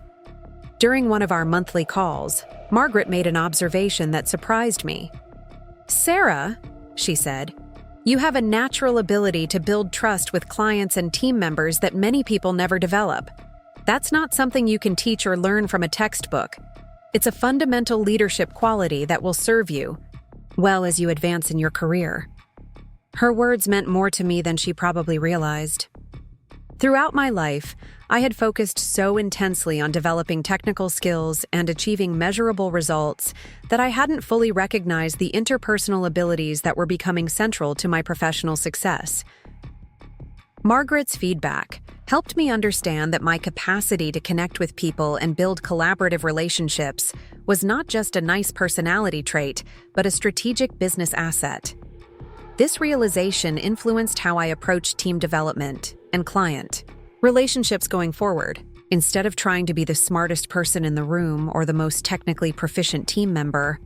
During one of our monthly calls, Margaret made an observation that surprised me. "Sarah," she said, "you have a natural ability to build trust with clients and team members that many people never develop. That's not something you can teach or learn from a textbook. It's a fundamental leadership quality that will serve you well as you advance in your career." Her words meant more to me than she probably realized. Throughout my life, I had focused so intensely on developing technical skills and achieving measurable results that I hadn't fully recognized the interpersonal abilities that were becoming central to my professional success. Margaret's feedback helped me understand that my capacity to connect with people and build collaborative relationships was not just a nice personality trait, but a strategic business asset. This realization influenced how I approached team development and client relationships going forward. Instead of trying to be the smartest person in the room or the most technically proficient team member,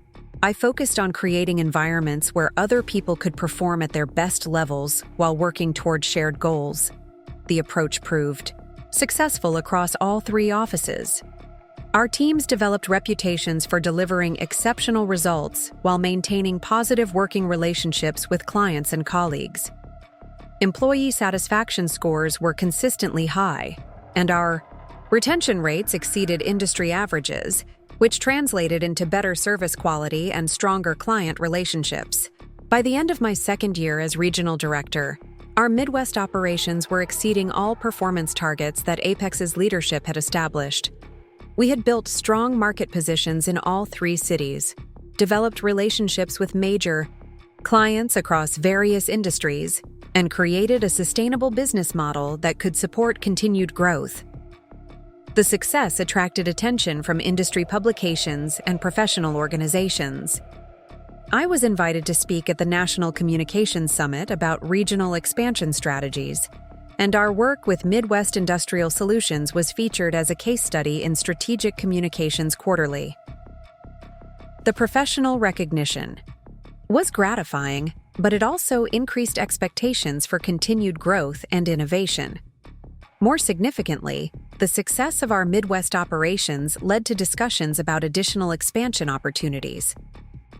I focused on creating environments where other people could perform at their best levels while working toward shared goals. The approach proved successful across all 3 offices. Our teams developed reputations for delivering exceptional results while maintaining positive working relationships with clients and colleagues. Employee satisfaction scores were consistently high, and our retention rates exceeded industry averages, which translated into better service quality and stronger client relationships. By the end of my second year as regional director, our Midwest operations were exceeding all performance targets that Apex's leadership had established. We had built strong market positions in all 3 cities, developed relationships with major clients across various industries, and created a sustainable business model that could support continued growth. The success attracted attention from industry publications and professional organizations. I was invited to speak at the National Communications Summit about regional expansion strategies, and our work with Midwest Industrial Solutions was featured as a case study in Strategic Communications Quarterly. The professional recognition was gratifying, but it also increased expectations for continued growth and innovation. More significantly, the success of our Midwest operations led to discussions about additional expansion opportunities.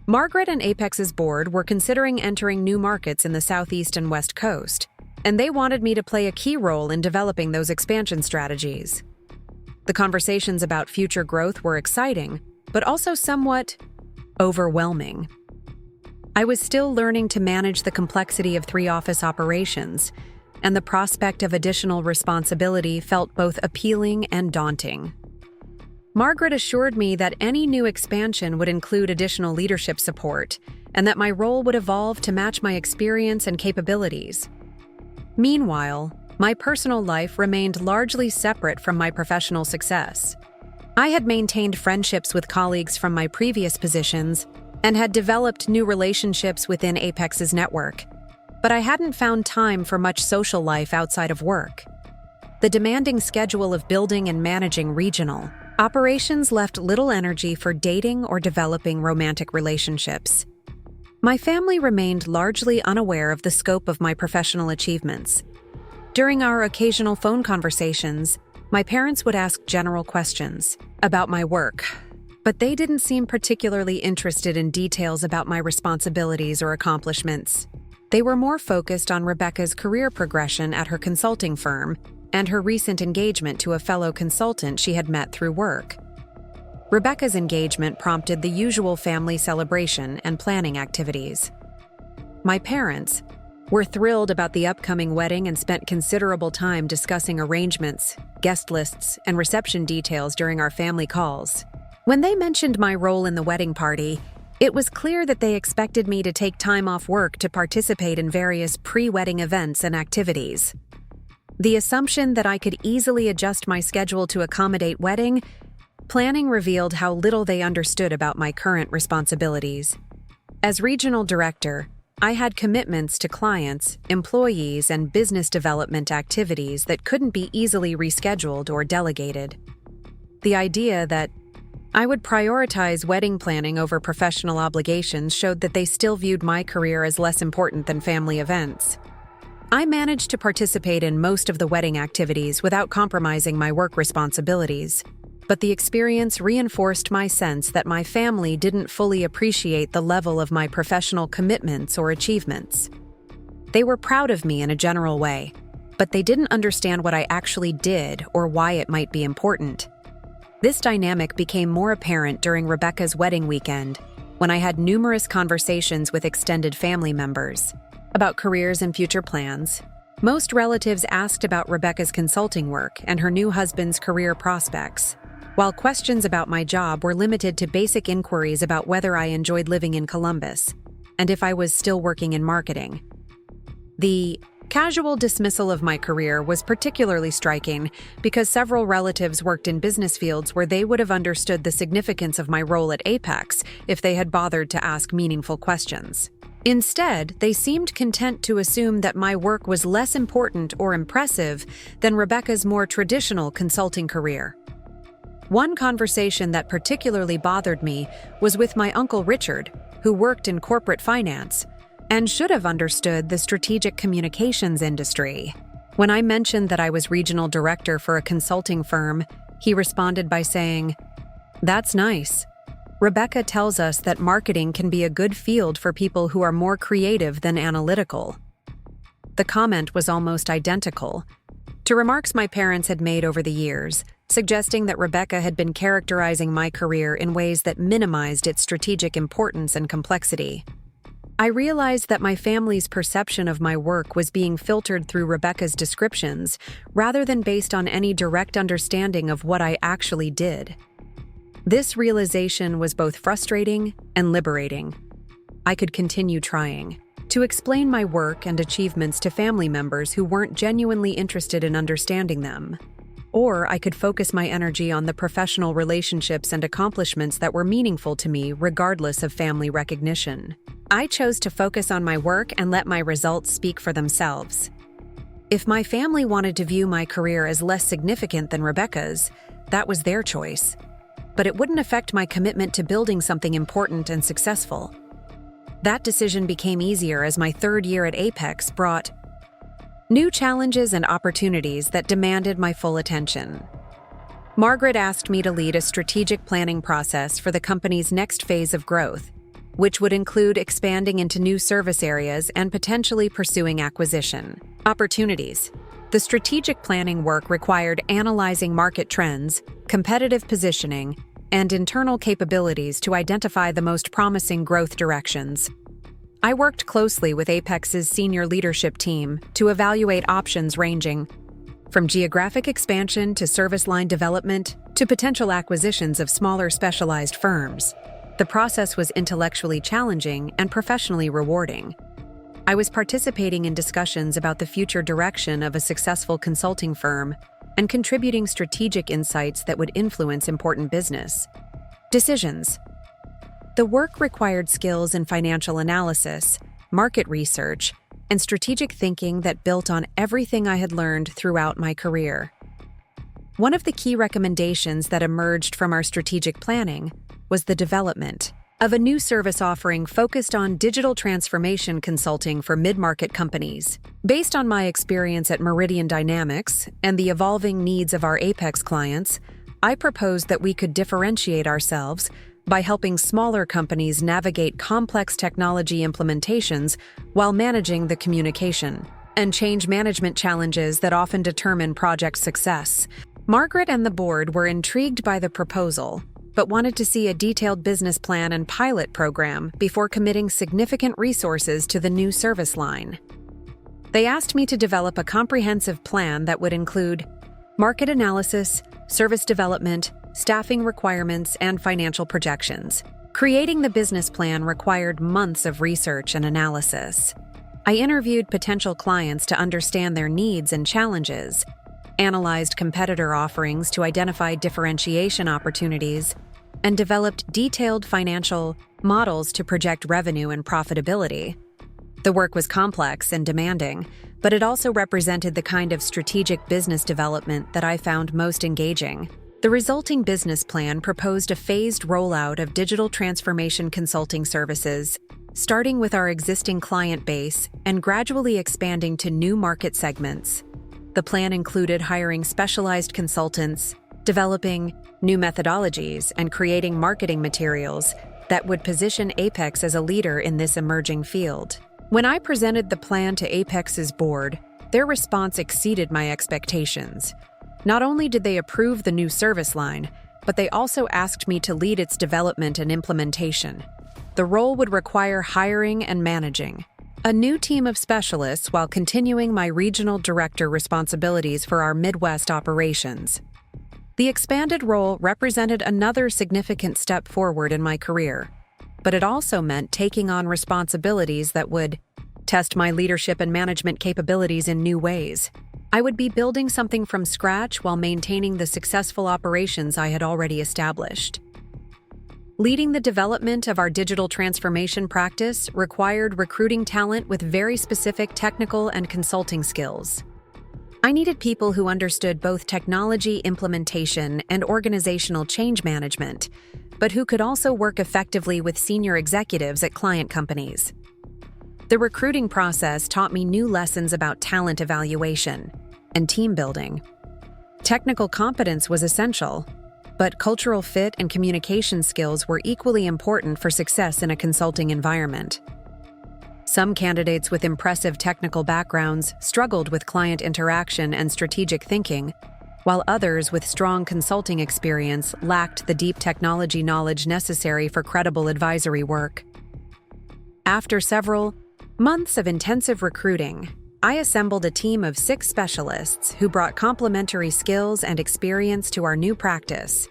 Margaret and Apex's board were considering entering new markets in the Southeast and West Coast, and they wanted me to play a key role in developing those expansion strategies. The conversations about future growth were exciting, but also somewhat overwhelming. I was still learning to manage the complexity of 3 office operations, and the prospect of additional responsibility felt both appealing and daunting. Margaret assured me that any new expansion would include additional leadership support, and that my role would evolve to match my experience and capabilities. Meanwhile, my personal life remained largely separate from my professional success. I had maintained friendships with colleagues from my previous positions and had developed new relationships within Apex's network, but I hadn't found time for much social life outside of work. The demanding schedule of building and managing regional operations left little energy for dating or developing romantic relationships. My family remained largely unaware of the scope of my professional achievements. During our occasional phone conversations, my parents would ask general questions about my work, but they didn't seem particularly interested in details about my responsibilities or accomplishments. They were more focused on Rebecca's career progression at her consulting firm and her recent engagement to a fellow consultant she had met through work. Rebecca's engagement prompted the usual family celebration and planning activities. My parents were thrilled about the upcoming wedding and spent considerable time discussing arrangements, guest lists, and reception details during our family calls. When they mentioned my role in the wedding party, It was clear that they expected me to take time off work to participate in various pre-wedding events and activities. The assumption that I could easily adjust my schedule to accommodate wedding planning revealed how little they understood about my current responsibilities. As regional director, I had commitments to clients, employees, and business development activities that couldn't be easily rescheduled or delegated. The idea that I would prioritize wedding planning over professional obligations showed that they still viewed my career as less important than family events. I managed to participate in most of the wedding activities without compromising my work responsibilities, but the experience reinforced my sense that my family didn't fully appreciate the level of my professional commitments or achievements. They were proud of me in a general way, but they didn't understand what I actually did or why it might be important. This dynamic became more apparent during Rebecca's wedding weekend, when I had numerous conversations with extended family members about careers and future plans. Most relatives asked about Rebecca's consulting work and her new husband's career prospects, while questions about my job were limited to basic inquiries about whether I enjoyed living in Columbus and if I was still working in marketing. The casual dismissal of my career was particularly striking because several relatives worked in business fields where they would have understood the significance of my role at Apex if they had bothered to ask meaningful questions. Instead, they seemed content to assume that my work was less important or impressive than Rebecca's more traditional consulting career. One conversation that particularly bothered me was with my uncle Richard, who worked in corporate finance and should have understood the strategic communications industry. When I mentioned that I was regional director for a consulting firm, he responded by saying, "That's nice. Rebecca tells us that marketing can be a good field for people who are more creative than analytical." The comment was almost identical to remarks my parents had made over the years, suggesting that Rebecca had been characterizing my career in ways that minimized its strategic importance and complexity. I realized that my family's perception of my work was being filtered through Rebecca's descriptions rather than based on any direct understanding of what I actually did. This realization was both frustrating and liberating. I could continue trying to explain my work and achievements to family members who weren't genuinely interested in understanding them. Or I could focus my energy on the professional relationships and accomplishments that were meaningful to me regardless of family recognition. I chose to focus on my work and let my results speak for themselves. If my family wanted to view my career as less significant than Rebecca's, that was their choice. But it wouldn't affect my commitment to building something important and successful. That decision became easier as my third year at Apex brought new challenges and opportunities that demanded my full attention. Margaret asked me to lead a strategic planning process for the company's next phase of growth, which would include expanding into new service areas and potentially pursuing acquisition opportunities. The strategic planning work required analyzing market trends, competitive positioning, and internal capabilities to identify the most promising growth directions. I worked closely with Apex's senior leadership team to evaluate options ranging from geographic expansion to service line development to potential acquisitions of smaller specialized firms. The process was intellectually challenging and professionally rewarding. I was participating in discussions about the future direction of a successful consulting firm and contributing strategic insights that would influence important business decisions. The work required skills in financial analysis, market research, and strategic thinking that built on everything I had learned throughout my career. One of the key recommendations that emerged from our strategic planning was the development of a new service offering focused on digital transformation consulting for mid-market companies. Based on my experience at Meridian Dynamics and the evolving needs of our Apex clients, I proposed that we could differentiate ourselves by helping smaller companies navigate complex technology implementations while managing the communication and change management challenges that often determine project success. Margaret and the board were intrigued by the proposal, but wanted to see a detailed business plan and pilot program before committing significant resources to the new service line. They asked me to develop a comprehensive plan that would include market analysis, service development, staffing requirements, and financial projections. Creating the business plan required months of research and analysis. I interviewed potential clients to understand their needs and challenges, analyzed competitor offerings to identify differentiation opportunities, and developed detailed financial models to project revenue and profitability. The work was complex and demanding, but it also represented the kind of strategic business development that I found most engaging. The resulting business plan proposed a phased rollout of digital transformation consulting services, starting with our existing client base and gradually expanding to new market segments. The plan included hiring specialized consultants, developing new methodologies, and creating marketing materials that would position Apex as a leader in this emerging field. When I presented the plan to Apex's board, their response exceeded my expectations. Not only did they approve the new service line, but they also asked me to lead its development and implementation. The role would require hiring and managing a new team of specialists while continuing my regional director responsibilities for our Midwest operations. The expanded role represented another significant step forward in my career, but it also meant taking on responsibilities that would test my leadership and management capabilities in new ways. I would be building something from scratch while maintaining the successful operations I had already established. Leading the development of our digital transformation practice required recruiting talent with very specific technical and consulting skills. I needed people who understood both technology implementation and organizational change management, but who could also work effectively with senior executives at client companies. The recruiting process taught me new lessons about talent evaluation and team building. Technical competence was essential, but cultural fit and communication skills were equally important for success in a consulting environment. Some candidates with impressive technical backgrounds struggled with client interaction and strategic thinking, while others with strong consulting experience lacked the deep technology knowledge necessary for credible advisory work. After several months of intensive recruiting, I assembled a team of 6 specialists who brought complementary skills and experience to our new practice.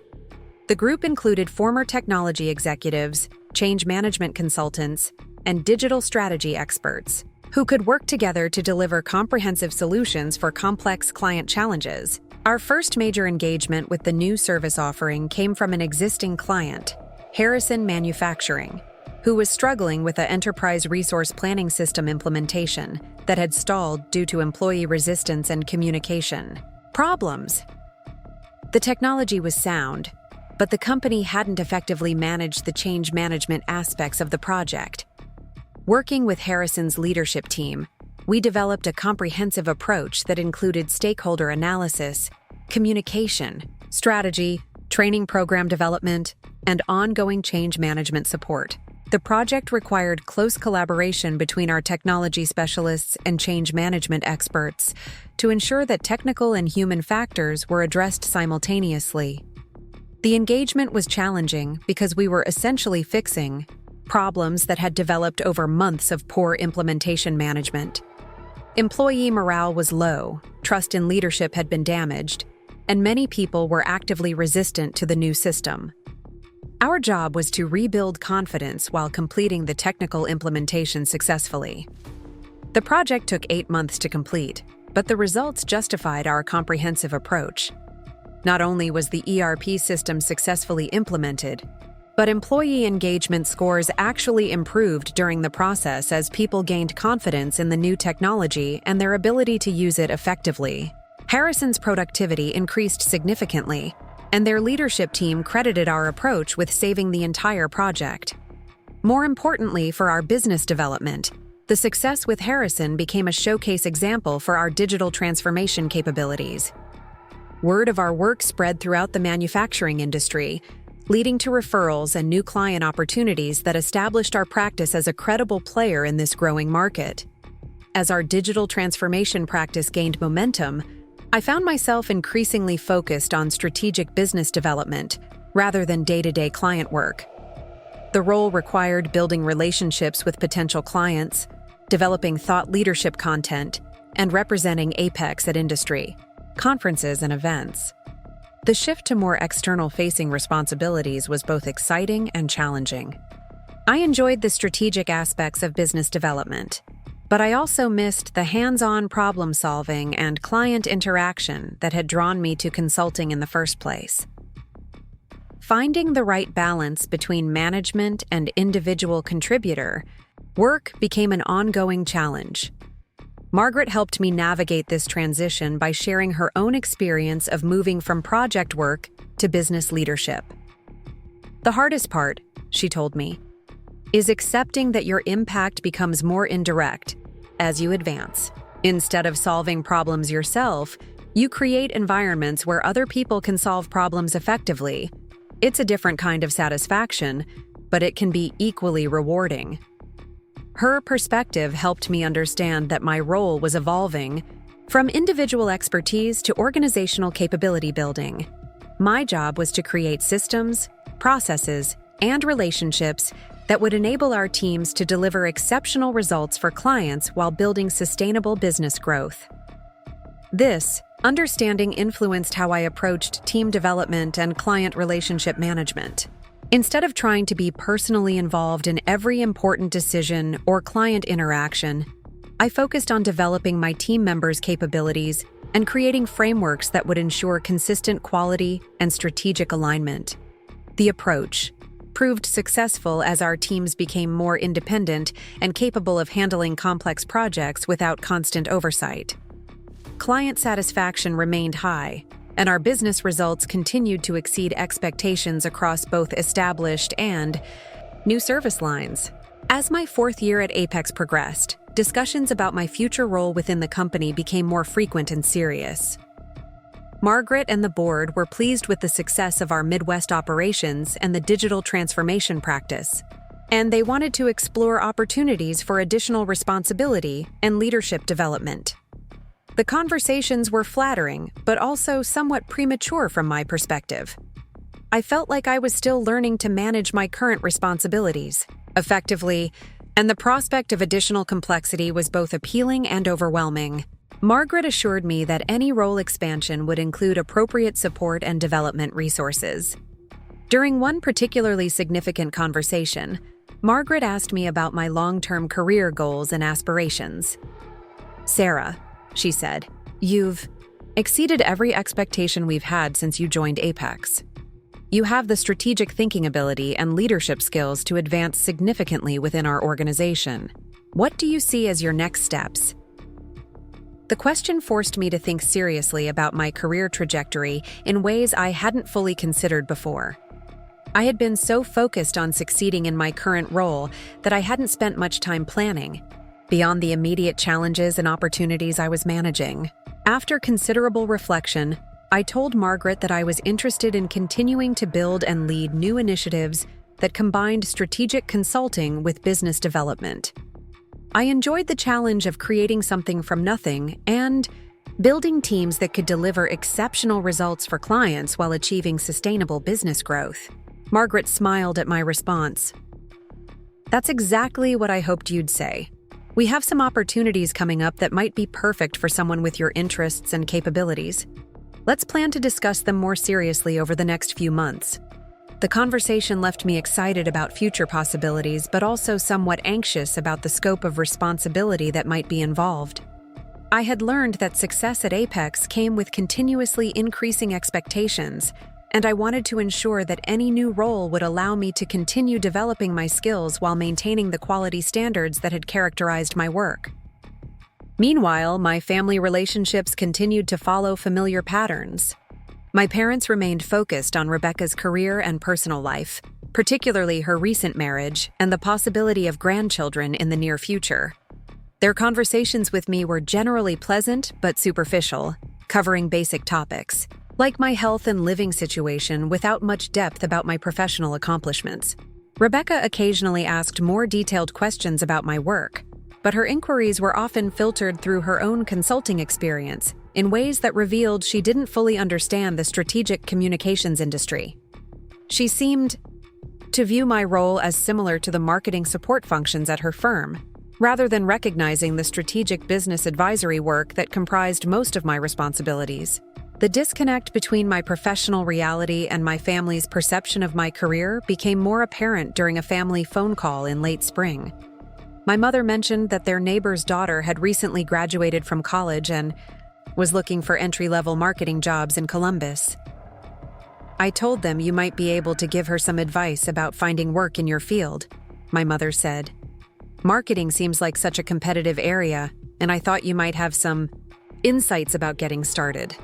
The group included former technology executives, change management consultants, and digital strategy experts who could work together to deliver comprehensive solutions for complex client challenges. Our first major engagement with the new service offering came from an existing client, Harrison Manufacturing, who was struggling with an enterprise resource planning system implementation that had stalled due to employee resistance and communication problems. The technology was sound, but the company hadn't effectively managed the change management aspects of the project. Working with Harrison's leadership team, we developed a comprehensive approach that included stakeholder analysis, communication, strategy, training program development, and ongoing change management support. The project required close collaboration between our technology specialists and change management experts to ensure that technical and human factors were addressed simultaneously. The engagement was challenging because we were essentially fixing problems that had developed over months of poor implementation management. Employee morale was low, trust in leadership had been damaged, and many people were actively resistant to the new system. Our job was to rebuild confidence while completing the technical implementation successfully. The project took 8 months to complete, but the results justified our comprehensive approach. Not only was the ERP system successfully implemented, but employee engagement scores actually improved during the process as people gained confidence in the new technology and their ability to use it effectively. Harrison's productivity increased significantly, and their leadership team credited our approach with saving the entire project. More importantly for our business development, the success with Harrison became a showcase example for our digital transformation capabilities. Word of our work spread throughout the manufacturing industry, leading to referrals and new client opportunities that established our practice as a credible player in this growing market. As our digital transformation practice gained momentum, I found myself increasingly focused on strategic business development rather than day-to-day client work. The role required building relationships with potential clients, developing thought leadership content, and representing Apex at industry, conferences, and events. The shift to more external-facing responsibilities was both exciting and challenging. I enjoyed the strategic aspects of business development, but I also missed the hands-on problem-solving and client interaction that had drawn me to consulting in the first place. Finding the right balance between management and individual contributor work became an ongoing challenge. Margaret helped me navigate this transition by sharing her own experience of moving from project work to business leadership. The hardest part, she told me, is accepting that your impact becomes more indirect as you advance. Instead of solving problems yourself, you create environments where other people can solve problems effectively. It's a different kind of satisfaction, but it can be equally rewarding. Her perspective helped me understand that my role was evolving from individual expertise to organizational capability building. My job was to create systems, processes, and relationships that would enable our teams to deliver exceptional results for clients while building sustainable business growth. This understanding influenced how I approached team development and client relationship management. Instead of trying to be personally involved in every important decision or client interaction, I focused on developing my team members' capabilities and creating frameworks that would ensure consistent quality and strategic alignment. The approach proved successful as our teams became more independent and capable of handling complex projects without constant oversight. Client satisfaction remained high, and our business results continued to exceed expectations across both established and new service lines. As my fourth year at Apex progressed, discussions about my future role within the company became more frequent and serious. Margaret and the board were pleased with the success of our Midwest operations and the digital transformation practice, and they wanted to explore opportunities for additional responsibility and leadership development. The conversations were flattering, but also somewhat premature from my perspective. I felt like I was still learning to manage my current responsibilities effectively, and the prospect of additional complexity was both appealing and overwhelming. Margaret assured me that any role expansion would include appropriate support and development resources. During one particularly significant conversation, Margaret asked me about my long-term career goals and aspirations. "Sarah," she said, "you've exceeded every expectation we've had since you joined Apex. You have the strategic thinking ability and leadership skills to advance significantly within our organization. What do you see as your next steps?" The question forced me to think seriously about my career trajectory in ways I hadn't fully considered before. I had been so focused on succeeding in my current role that I hadn't spent much time planning, beyond the immediate challenges and opportunities I was managing. After considerable reflection, I told Margaret that I was interested in continuing to build and lead new initiatives that combined strategic consulting with business development. I enjoyed the challenge of creating something from nothing and building teams that could deliver exceptional results for clients while achieving sustainable business growth. Margaret smiled at my response. "That's exactly what I hoped you'd say. We have some opportunities coming up that might be perfect for someone with your interests and capabilities. Let's plan to discuss them more seriously over the next few months." The conversation left me excited about future possibilities, but also somewhat anxious about the scope of responsibility that might be involved. I had learned that success at Apex came with continuously increasing expectations, and I wanted to ensure that any new role would allow me to continue developing my skills while maintaining the quality standards that had characterized my work. Meanwhile, my family relationships continued to follow familiar patterns. My parents remained focused on Rebecca's career and personal life, particularly her recent marriage and the possibility of grandchildren in the near future. Their conversations with me were generally pleasant but superficial, covering basic topics, like my health and living situation without much depth about my professional accomplishments. Rebecca occasionally asked more detailed questions about my work, but her inquiries were often filtered through her own consulting experience in ways that revealed she didn't fully understand the strategic communications industry. She seemed to view my role as similar to the marketing support functions at her firm, rather than recognizing the strategic business advisory work that comprised most of my responsibilities. The disconnect between my professional reality and my family's perception of my career became more apparent during a family phone call in late spring. My mother mentioned that their neighbor's daughter had recently graduated from college and was looking for entry-level marketing jobs in Columbus. "I told them you might be able to give her some advice about finding work in your field," my mother said. "Marketing seems like such a competitive area, and I thought you might have some insights about getting started."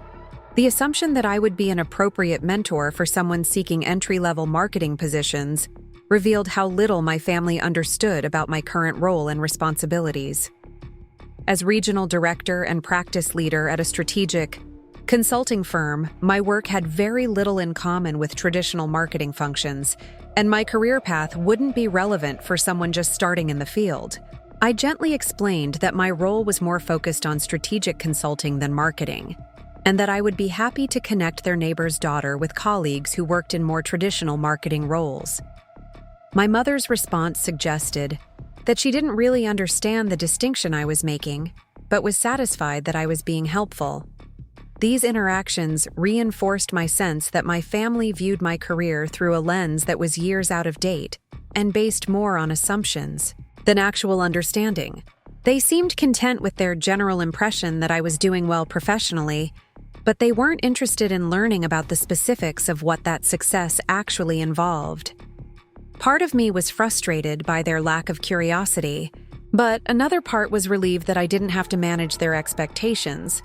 The assumption that I would be an appropriate mentor for someone seeking entry-level marketing positions revealed how little my family understood about my current role and responsibilities. As regional director and practice leader at a strategic consulting firm, my work had very little in common with traditional marketing functions, and my career path wouldn't be relevant for someone just starting in the field. I gently explained that my role was more focused on strategic consulting than marketing, and that I would be happy to connect their neighbor's daughter with colleagues who worked in more traditional marketing roles. My mother's response suggested that she didn't really understand the distinction I was making, but was satisfied that I was being helpful. These interactions reinforced my sense that my family viewed my career through a lens that was years out of date and based more on assumptions than actual understanding. They seemed content with their general impression that I was doing well professionally, but they weren't interested in learning about the specifics of what that success actually involved. Part of me was frustrated by their lack of curiosity, but another part was relieved that I didn't have to manage their expectations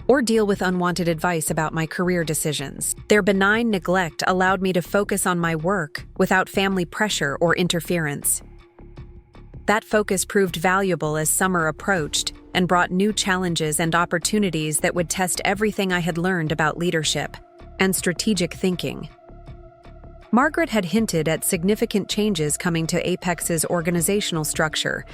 or deal with unwanted advice about my career decisions. Their benign neglect allowed me to focus on my work without family pressure or interference. That focus proved valuable as summer approached and brought new challenges and opportunities that would test everything I had learned about leadership and strategic thinking. Margaret had hinted at significant changes coming to Apex's organizational structure,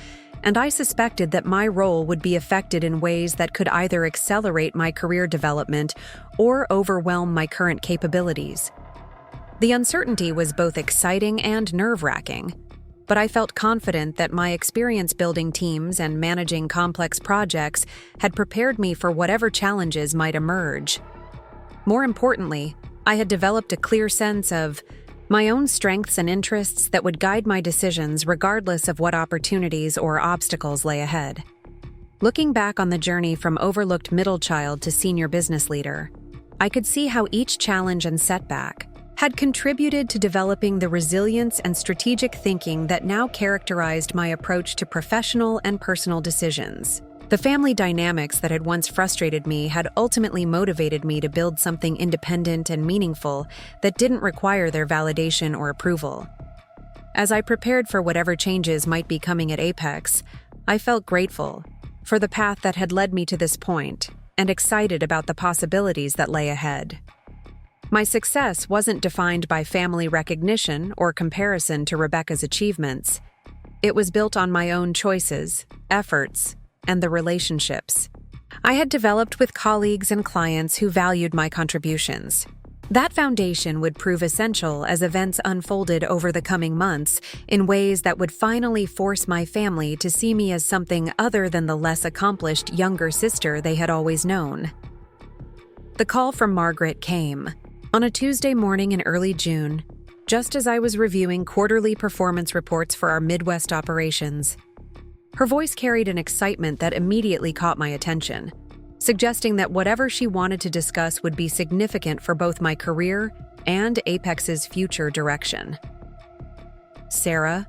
and I suspected that my role would be affected in ways that could either accelerate my career development or overwhelm my current capabilities. The uncertainty was both exciting and nerve-wracking, but I felt confident that my experience building teams and managing complex projects had prepared me for whatever challenges might emerge. More importantly, I had developed a clear sense of my own strengths and interests that would guide my decisions regardless of what opportunities or obstacles lay ahead. Looking back on the journey from overlooked middle child to senior business leader, I could see how each challenge and setback had contributed to developing the resilience and strategic thinking that now characterized my approach to professional and personal decisions. The family dynamics that had once frustrated me had ultimately motivated me to build something independent and meaningful that didn't require their validation or approval. As I prepared for whatever changes might be coming at Apex, I felt grateful for the path that had led me to this point and excited about the possibilities that lay ahead. My success wasn't defined by family recognition or comparison to Rebecca's achievements. It was built on my own choices, efforts, and the relationships I had developed with colleagues and clients who valued my contributions. That foundation would prove essential as events unfolded over the coming months in ways that would finally force my family to see me as something other than the less accomplished younger sister they had always known. The call from Margaret came on a Tuesday morning in early June, just as I was reviewing quarterly performance reports for our Midwest operations. Her voice carried an excitement that immediately caught my attention, suggesting that whatever she wanted to discuss would be significant for both my career and Apex's future direction. "Sarah,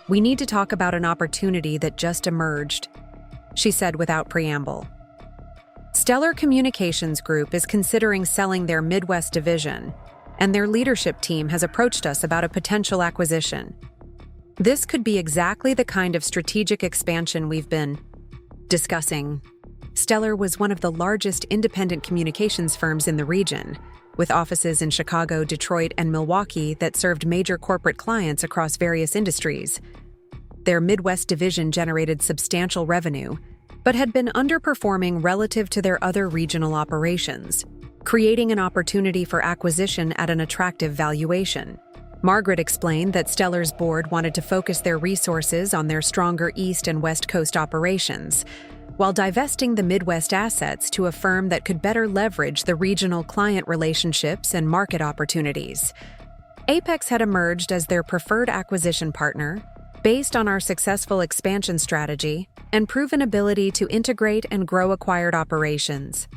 we need to talk about an opportunity that just emerged," she said without preamble. "Stellar Communications Group is considering selling their Midwest division, and their leadership team has approached us about a potential acquisition. This could be exactly the kind of strategic expansion we've been discussing." Stellar was one of the largest independent communications firms in the region, with offices in Chicago, Detroit, and Milwaukee that served major corporate clients across various industries. Their Midwest division generated substantial revenue, but had been underperforming relative to their other regional operations, creating an opportunity for acquisition at an attractive valuation. Margaret explained that Stellar's board wanted to focus their resources on their stronger East and West Coast operations, while divesting the Midwest assets to a firm that could better leverage the regional client relationships and market opportunities. Apex had emerged as their preferred acquisition partner, based on our successful expansion strategy and proven ability to integrate and grow acquired operations.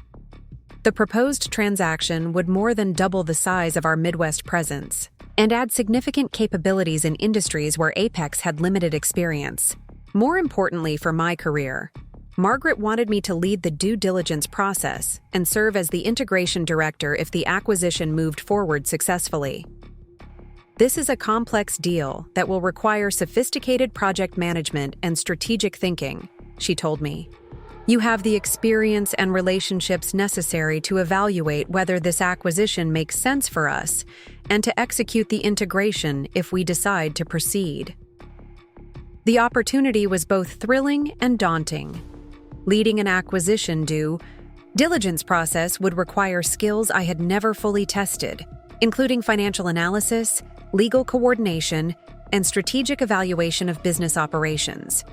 The proposed transaction would more than double the size of our Midwest presence and add significant capabilities in industries where Apex had limited experience. More importantly for my career, Margaret wanted me to lead the due diligence process and serve as the integration director if the acquisition moved forward successfully. This is a complex deal that will require sophisticated project management and strategic thinking, she told me. You have the experience and relationships necessary to evaluate whether this acquisition makes sense for us and to execute the integration if we decide to proceed. The opportunity was both thrilling and daunting. Leading an acquisition due diligence process would require skills I had never fully tested, including financial analysis, legal coordination, and strategic evaluation of business operations.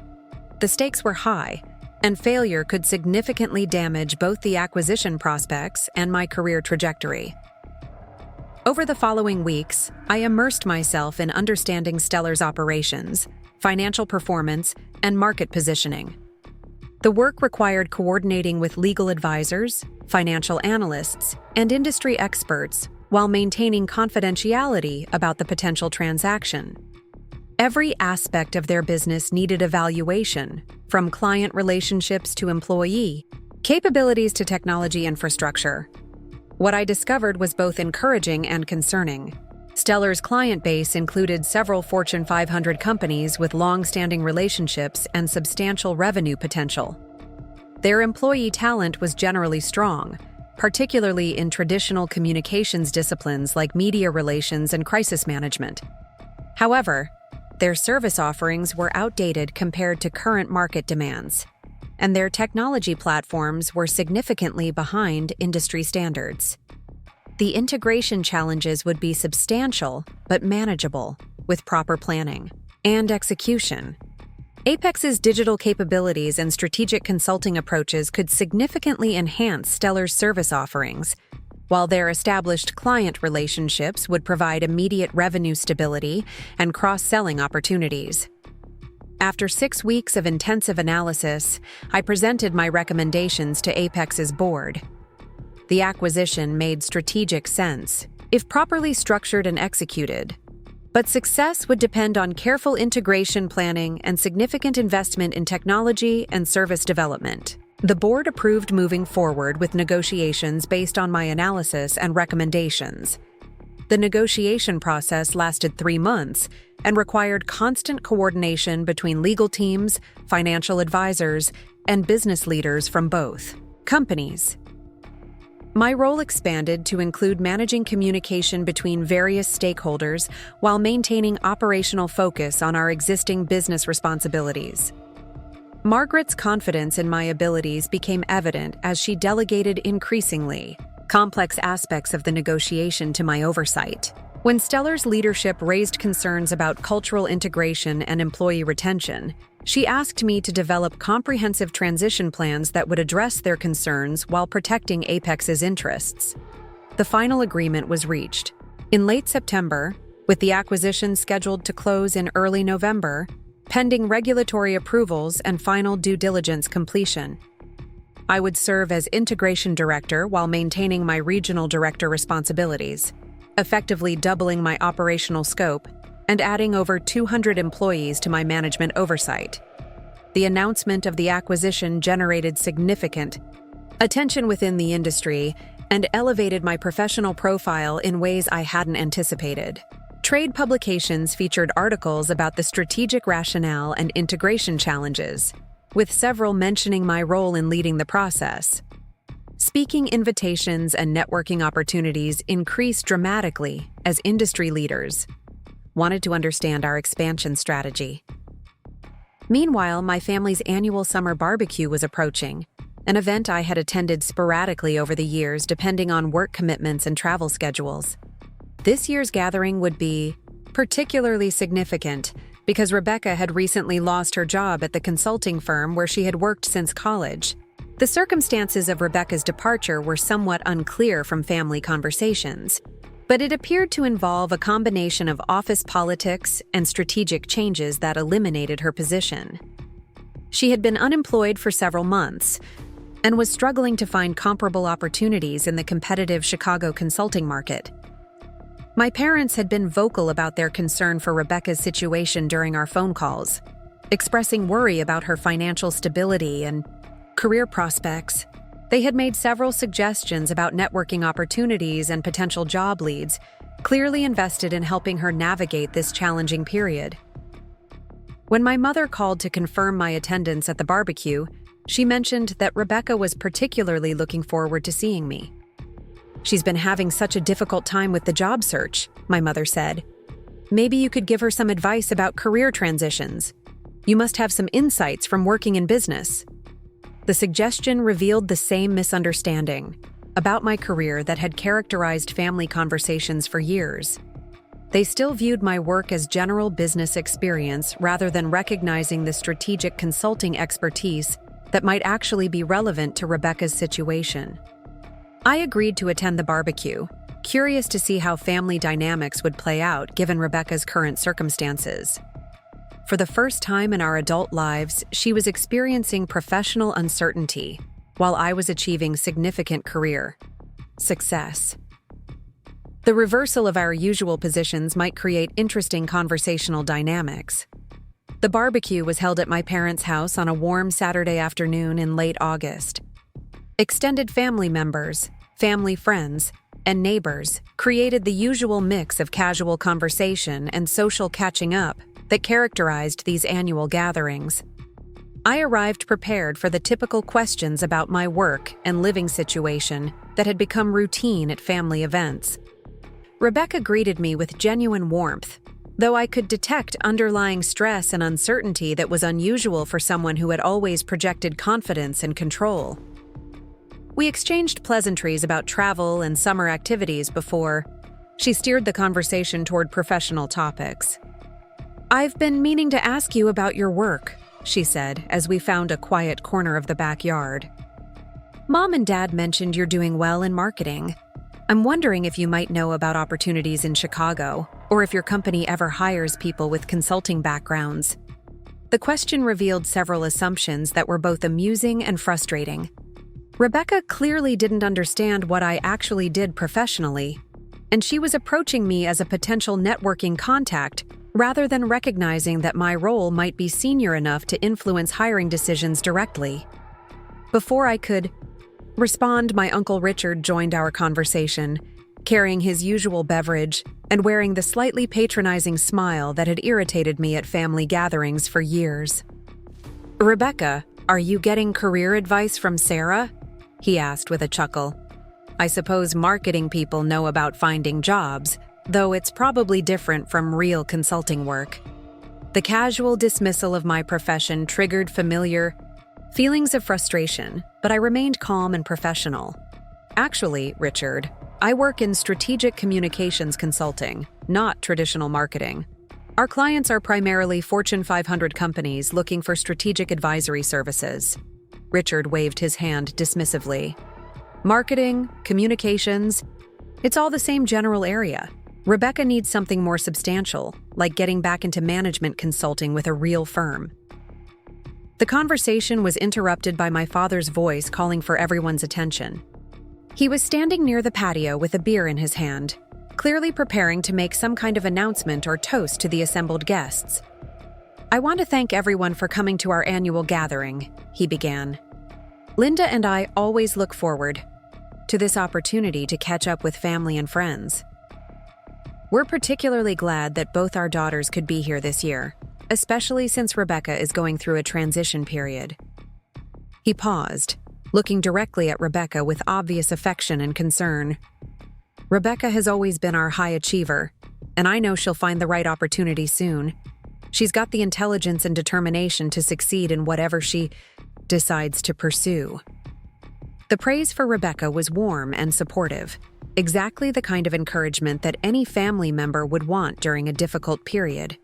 The stakes were high, and failure could significantly damage both the acquisition prospects and my career trajectory. Over the following weeks, I immersed myself in understanding Stellar's operations, financial performance, and market positioning. The work required coordinating with legal advisors, financial analysts, and industry experts while maintaining confidentiality about the potential transaction. Every aspect of their business needed evaluation, from client relationships to employee, capabilities to technology infrastructure. What I discovered was both encouraging and concerning. Stellar's client base included several Fortune 500 companies with long-standing relationships and substantial revenue potential. Their employee talent was generally strong, particularly in traditional communications disciplines like media relations and crisis management. However, their service offerings were outdated compared to current market demands, and their technology platforms were significantly behind industry standards. The integration challenges would be substantial but manageable with proper planning and execution. Apex's digital capabilities and strategic consulting approaches could significantly enhance Stellar's service offerings, while their established client relationships would provide immediate revenue stability and cross-selling opportunities. After 6 weeks of intensive analysis, I presented my recommendations to Apex's board. The acquisition made strategic sense, if properly structured and executed, but success would depend on careful integration planning and significant investment in technology and service development. The board approved moving forward with negotiations based on my analysis and recommendations. The negotiation process lasted 3 months and required constant coordination between legal teams, financial advisors, and business leaders from both companies. My role expanded to include managing communication between various stakeholders while maintaining operational focus on our existing business responsibilities. Margaret's confidence in my abilities became evident as she delegated increasingly complex aspects of the negotiation to my oversight. When Stellar's leadership raised concerns about cultural integration and employee retention, she asked me to develop comprehensive transition plans that would address their concerns while protecting Apex's interests. The final agreement was reached. In late September, with the acquisition scheduled to close in early November, pending regulatory approvals and final due diligence completion. I would serve as integration director while maintaining my regional director responsibilities, effectively doubling my operational scope and adding over 200 employees to my management oversight. The announcement of the acquisition generated significant attention within the industry and elevated my professional profile in ways I hadn't anticipated. Trade publications featured articles about the strategic rationale and integration challenges, with several mentioning my role in leading the process. Speaking invitations and networking opportunities increased dramatically as industry leaders wanted to understand our expansion strategy. Meanwhile, my family's annual summer barbecue was approaching, an event I had attended sporadically over the years depending on work commitments and travel schedules. This year's gathering would be particularly significant because Rebecca had recently lost her job at the consulting firm where she had worked since college. The circumstances of Rebecca's departure were somewhat unclear from family conversations, but it appeared to involve a combination of office politics and strategic changes that eliminated her position. She had been unemployed for several months and was struggling to find comparable opportunities in the competitive Chicago consulting market. My parents had been vocal about their concern for Rebecca's situation during our phone calls, expressing worry about her financial stability and career prospects. They had made several suggestions about networking opportunities and potential job leads, clearly invested in helping her navigate this challenging period. When my mother called to confirm my attendance at the barbecue, she mentioned that Rebecca was particularly looking forward to seeing me. "She's been having such a difficult time with the job search," my mother said. "Maybe you could give her some advice about career transitions. You must have some insights from working in business." The suggestion revealed the same misunderstanding about my career that had characterized family conversations for years. They still viewed my work as general business experience rather than recognizing the strategic consulting expertise that might actually be relevant to Rebecca's situation. I agreed to attend the barbecue, curious to see how family dynamics would play out given Rebecca's current circumstances. For the first time in our adult lives, she was experiencing professional uncertainty, while I was achieving significant career success. The reversal of our usual positions might create interesting conversational dynamics. The barbecue was held at my parents' house on a warm Saturday afternoon in late August. Extended family members, family friends, and neighbors created the usual mix of casual conversation and social catching up that characterized these annual gatherings. I arrived prepared for the typical questions about my work and living situation that had become routine at family events. Rebecca greeted me with genuine warmth, though I could detect underlying stress and uncertainty that was unusual for someone who had always projected confidence and control. We exchanged pleasantries about travel and summer activities before she steered the conversation toward professional topics. "I've been meaning to ask you about your work," she said as we found a quiet corner of the backyard. "Mom and Dad mentioned you're doing well in marketing. I'm wondering if you might know about opportunities in Chicago, or if your company ever hires people with consulting backgrounds." The question revealed several assumptions that were both amusing and frustrating. Rebecca clearly didn't understand what I actually did professionally, and she was approaching me as a potential networking contact rather than recognizing that my role might be senior enough to influence hiring decisions directly. Before I could respond, my Uncle Richard joined our conversation, carrying his usual beverage and wearing the slightly patronizing smile that had irritated me at family gatherings for years. "Rebecca, are you getting career advice from Sarah?" he asked with a chuckle. "I suppose marketing people know about finding jobs, though it's probably different from real consulting work." The casual dismissal of my profession triggered familiar feelings of frustration, but I remained calm and professional. "Actually, Richard, I work in strategic communications consulting, not traditional marketing. Our clients are primarily Fortune 500 companies looking for strategic advisory services." Richard waved his hand dismissively. "Marketing, communications, it's all the same general area. Rebecca needs something more substantial, like getting back into management consulting with a real firm." The conversation was interrupted by my father's voice calling for everyone's attention. He was standing near the patio with a beer in his hand, clearly preparing to make some kind of announcement or toast to the assembled guests. "I want to thank everyone for coming to our annual gathering," he began. "Linda and I always look forward to this opportunity to catch up with family and friends. We're particularly glad that both our daughters could be here this year, especially since Rebecca is going through a transition period." He paused, looking directly at Rebecca with obvious affection and concern. "Rebecca has always been our high achiever, and I know she'll find the right opportunity soon. She's got the intelligence and determination to succeed in whatever she decides to pursue." The praise for Rebecca was warm and supportive, exactly the kind of encouragement that any family member would want during a difficult period.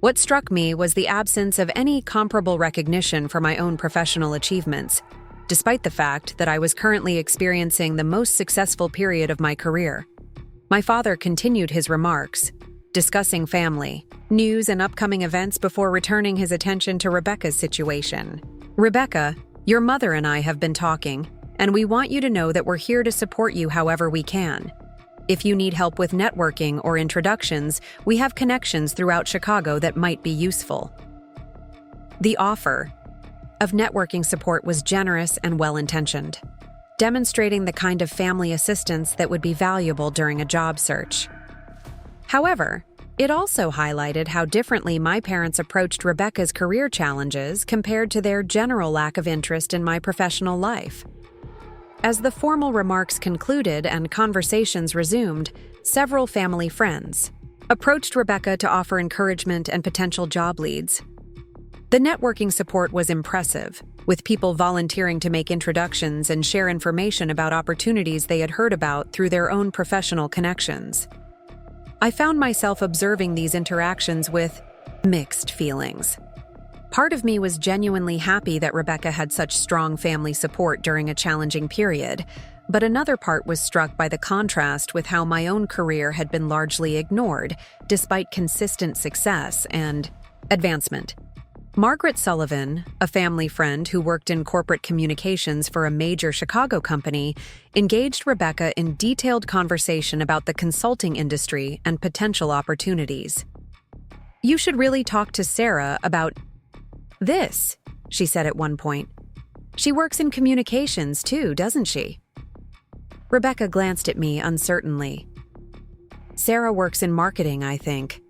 What struck me was the absence of any comparable recognition for my own professional achievements, despite the fact that I was currently experiencing the most successful period of my career. My father continued his remarks, discussing family, news, and upcoming events before returning his attention to Rebecca's situation. "Rebecca, your mother and I have been talking, and we want you to know that we're here to support you however we can. If you need help with networking or introductions, we have connections throughout Chicago that might be useful." The offer of networking support was generous and well-intentioned, demonstrating the kind of family assistance that would be valuable during a job search. However, it also highlighted how differently my parents approached Rebecca's career challenges compared to their general lack of interest in my professional life. As the formal remarks concluded and conversations resumed, several family friends approached Rebecca to offer encouragement and potential job leads. The networking support was impressive, with people volunteering to make introductions and share information about opportunities they had heard about through their own professional connections. I found myself observing these interactions with mixed feelings. Part of me was genuinely happy that Rebecca had such strong family support during a challenging period, but another part was struck by the contrast with how my own career had been largely ignored, despite consistent success and advancement. Margaret Sullivan, a family friend who worked in corporate communications for a major Chicago company, engaged Rebecca in detailed conversation about the consulting industry and potential opportunities. "You should really talk to Sarah about this," she said at one point. "She works in communications too, doesn't she?" Rebecca glanced at me uncertainly. "Sarah works in marketing, I think.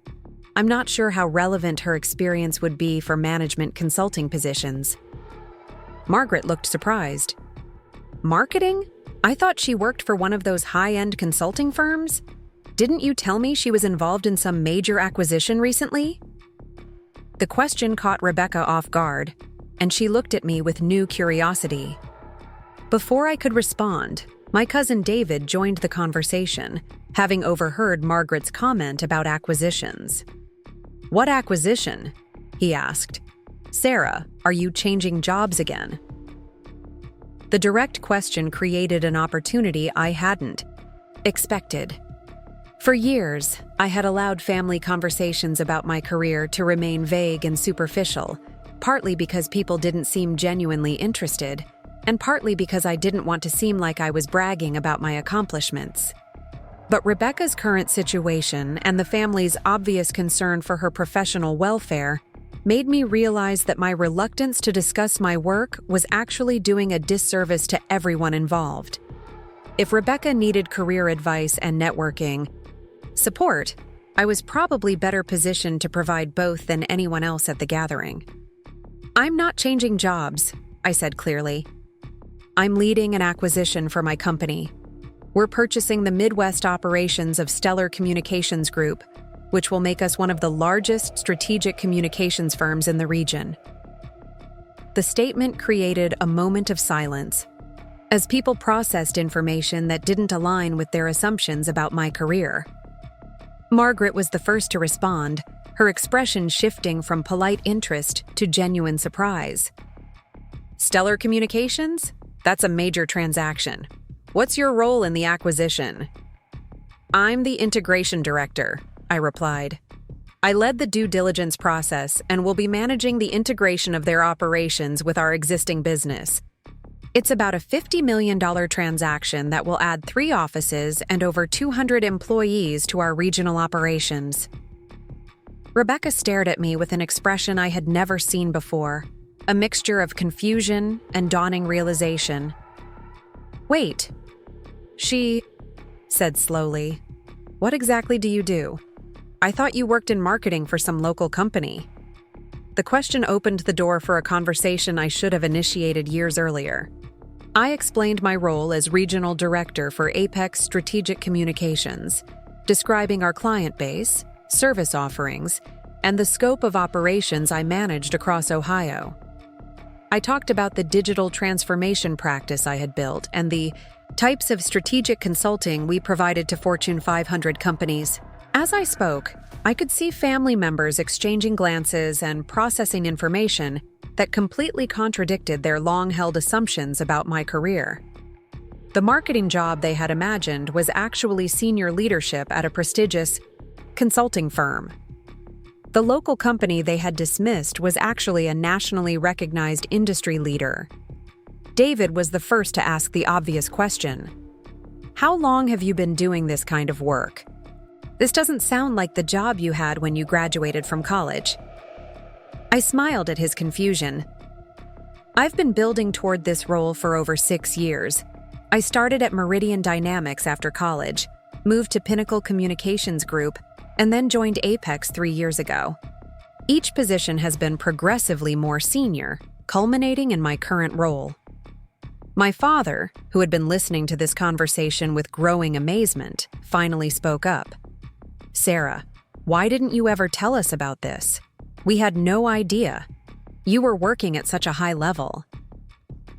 I'm not sure how relevant her experience would be for management consulting positions." Margaret looked surprised. "Marketing? I thought she worked for one of those high-end consulting firms. Didn't you tell me she was involved in some major acquisition recently?" The question caught Rebecca off guard, and she looked at me with new curiosity. Before I could respond, my cousin David joined the conversation, having overheard Margaret's comment about acquisitions. "What acquisition?" he asked. "Sarah, are you changing jobs again?" The direct question created an opportunity I hadn't expected. For years, I had allowed family conversations about my career to remain vague and superficial, partly because people didn't seem genuinely interested, and partly because I didn't want to seem like I was bragging about my accomplishments. But Rebecca's current situation and the family's obvious concern for her professional welfare made me realize that my reluctance to discuss my work was actually doing a disservice to everyone involved. If Rebecca needed career advice and networking support, I was probably better positioned to provide both than anyone else at the gathering. "I'm not changing jobs," I said clearly. "I'm leading an acquisition for my company. We're purchasing the Midwest operations of Stellar Communications Group, which will make us one of the largest strategic communications firms in the region." The statement created a moment of silence, as people processed information that didn't align with their assumptions about my career. Margaret was the first to respond, her expression shifting from polite interest to genuine surprise. "Stellar Communications? That's a major transaction. What's your role in the acquisition?" "I'm the integration director," I replied. "I led the due diligence process and will be managing the integration of their operations with our existing business. It's about a $50 million transaction that will add 3 offices and over 200 employees to our regional operations." Rebecca stared at me with an expression I had never seen before, a mixture of confusion and dawning realization. "Wait," she said slowly. "What exactly do you do? I thought you worked in marketing for some local company." The question opened the door for a conversation I should have initiated years earlier. I explained my role as regional director for Apex Strategic Communications, describing our client base, service offerings, and the scope of operations I managed across Ohio. I talked about the digital transformation practice I had built and the types of strategic consulting we provided to Fortune 500 companies. As I spoke, I could see family members exchanging glances and processing information that completely contradicted their long-held assumptions about my career. The marketing job they had imagined was actually senior leadership at a prestigious consulting firm. The local company they had dismissed was actually a nationally recognized industry leader. David was the first to ask the obvious question. How long have you been doing this kind of work? This doesn't sound like the job you had when you graduated from college. I smiled at his confusion. I've been building toward this role for over 6 years. I started at Meridian Dynamics after college, moved to Pinnacle Communications Group, and then joined Apex 3 years ago. Each position has been progressively more senior, culminating in my current role. My father, who had been listening to this conversation with growing amazement, finally spoke up. Sarah, why didn't you ever tell us about this? We had no idea. You were working at such a high level.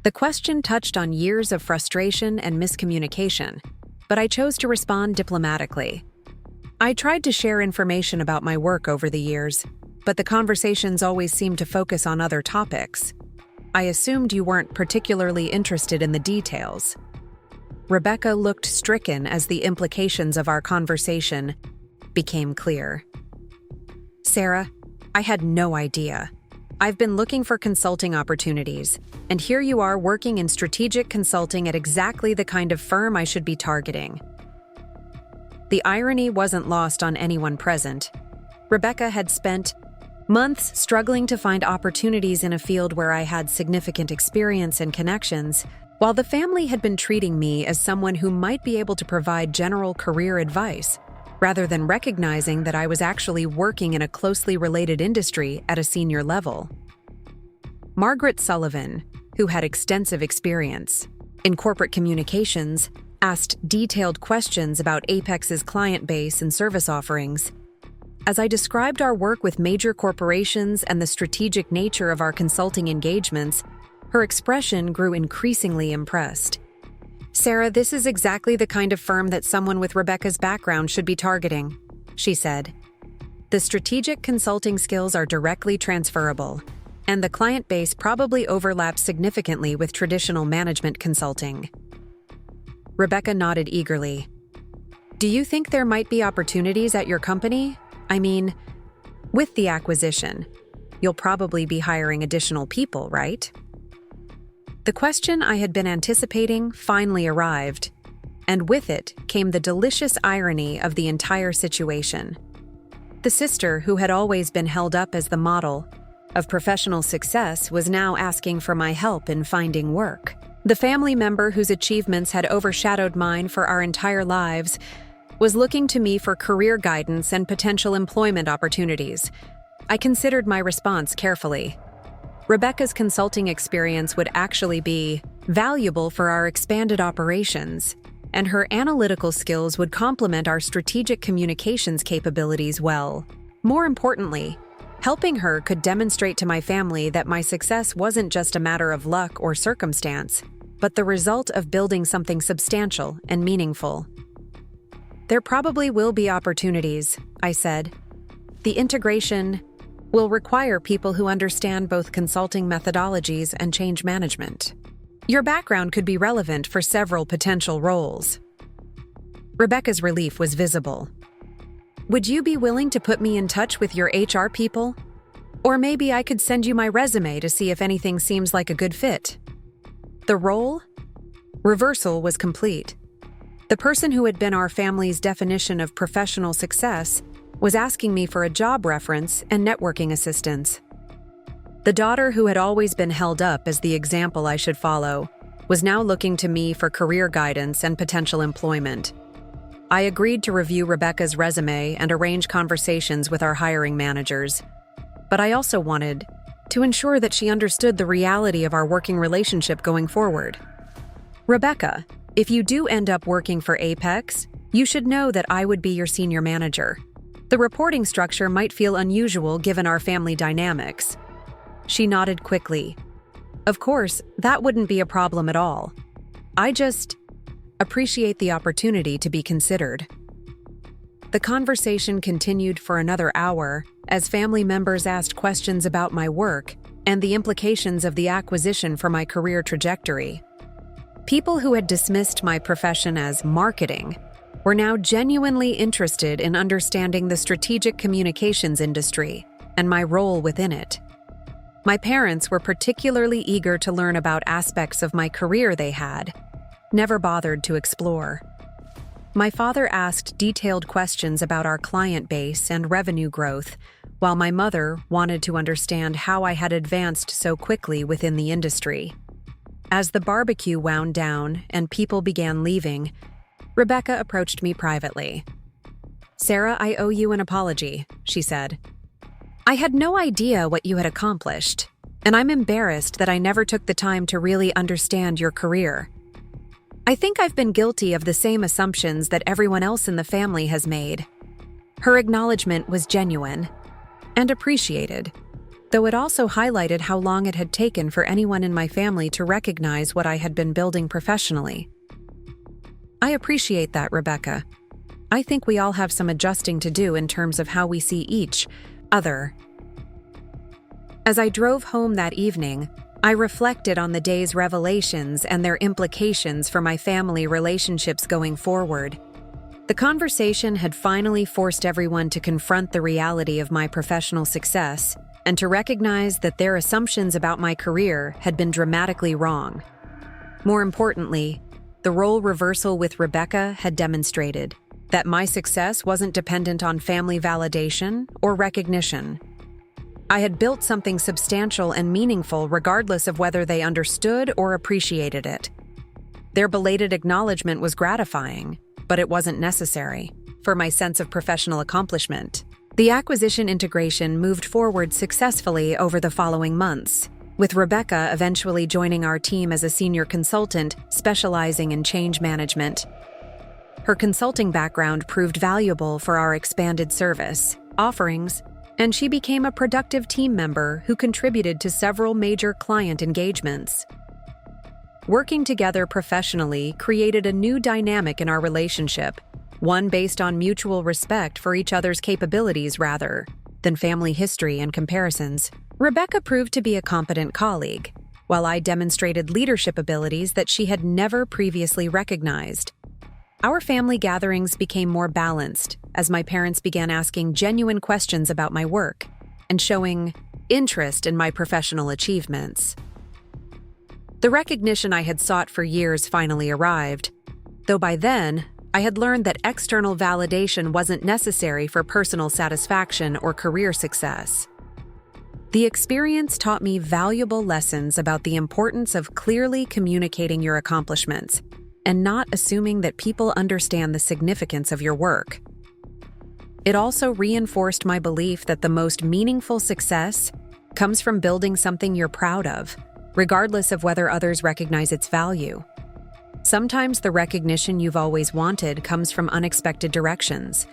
The question touched on years of frustration and miscommunication, but I chose to respond diplomatically. I tried to share information about my work over the years, but the conversations always seemed to focus on other topics. I assumed you weren't particularly interested in the details. Rebecca looked stricken as the implications of our conversation became clear. Sarah, I had no idea. I've been looking for consulting opportunities, and here you are working in strategic consulting at exactly the kind of firm I should be targeting. The irony wasn't lost on anyone present. Rebecca had spent months struggling to find opportunities in a field where I had significant experience and connections, while the family had been treating me as someone who might be able to provide general career advice, rather than recognizing that I was actually working in a closely related industry at a senior level. Margaret Sullivan, who had extensive experience in corporate communications, asked detailed questions about Apex's client base and service offerings. As I described our work with major corporations and the strategic nature of our consulting engagements, her expression grew increasingly impressed. Sarah, this is exactly the kind of firm that someone with Rebecca's background should be targeting, she said. The strategic consulting skills are directly transferable, and the client base probably overlaps significantly with traditional management consulting. Rebecca nodded eagerly. Do you think there might be opportunities at your company? I mean, with the acquisition, you'll probably be hiring additional people, right? The question I had been anticipating finally arrived, and with it came the delicious irony of the entire situation. The sister who had always been held up as the model of professional success was now asking for my help in finding work. The family member whose achievements had overshadowed mine for our entire lives was looking to me for career guidance and potential employment opportunities. I considered my response carefully. Rebecca's consulting experience would actually be valuable for our expanded operations, and her analytical skills would complement our strategic communications capabilities well. More importantly, helping her could demonstrate to my family that my success wasn't just a matter of luck or circumstance, but the result of building something substantial and meaningful. There probably will be opportunities, I said. The integration will require people who understand both consulting methodologies and change management. Your background could be relevant for several potential roles. Rebecca's relief was visible. Would you be willing to put me in touch with your HR people? Or maybe I could send you my resume to see if anything seems like a good fit. The role reversal was complete. The person who had been our family's definition of professional success was asking me for a job reference and networking assistance. The daughter who had always been held up as the example I should follow was now looking to me for career guidance and potential employment. I agreed to review Rebecca's resume and arrange conversations with our hiring managers, but I also wanted to ensure that she understood the reality of our working relationship going forward. Rebecca, if you do end up working for Apex, you should know that I would be your senior manager. The reporting structure might feel unusual given our family dynamics. She nodded quickly. Of course, that wouldn't be a problem at all. I just appreciate the opportunity to be considered. The conversation continued for another hour as family members asked questions about my work and the implications of the acquisition for my career trajectory. People who had dismissed my profession as marketing were now genuinely interested in understanding the strategic communications industry and my role within it. My parents were particularly eager to learn about aspects of my career they had never bothered to explore. My father asked detailed questions about our client base and revenue growth, while my mother wanted to understand how I had advanced so quickly within the industry. As the barbecue wound down and people began leaving, Rebecca approached me privately. "Sarah, I owe you an apology," she said. "I had no idea what you had accomplished, and I'm embarrassed that I never took the time to really understand your career. I think I've been guilty of the same assumptions that everyone else in the family has made." Her acknowledgement was genuine and appreciated, though it also highlighted how long it had taken for anyone in my family to recognize what I had been building professionally. "I appreciate that, Rebecca. I think we all have some adjusting to do in terms of how we see each other." As I drove home that evening, I reflected on the day's revelations and their implications for my family relationships going forward. The conversation had finally forced everyone to confront the reality of my professional success and to recognize that their assumptions about my career had been dramatically wrong. More importantly, the role reversal with Rebecca had demonstrated that my success wasn't dependent on family validation or recognition. I had built something substantial and meaningful regardless of whether they understood or appreciated it. Their belated acknowledgement was gratifying, but it wasn't necessary for my sense of professional accomplishment. The acquisition integration moved forward successfully over the following months, with Rebecca eventually joining our team as a senior consultant specializing in change management. Her consulting background proved valuable for our expanded service offerings, and she became a productive team member who contributed to several major client engagements. Working together professionally created a new dynamic in our relationship, one based on mutual respect for each other's capabilities rather than family history and comparisons. Rebecca proved to be a competent colleague, while I demonstrated leadership abilities that she had never previously recognized. Our family gatherings became more balanced as my parents began asking genuine questions about my work and showing interest in my professional achievements. The recognition I had sought for years finally arrived, though by then, I had learned that external validation wasn't necessary for personal satisfaction or career success. The experience taught me valuable lessons about the importance of clearly communicating your accomplishments and not assuming that people understand the significance of your work. It also reinforced my belief that the most meaningful success comes from building something you're proud of, regardless of whether others recognize its value. Sometimes the recognition you've always wanted comes from unexpected directions,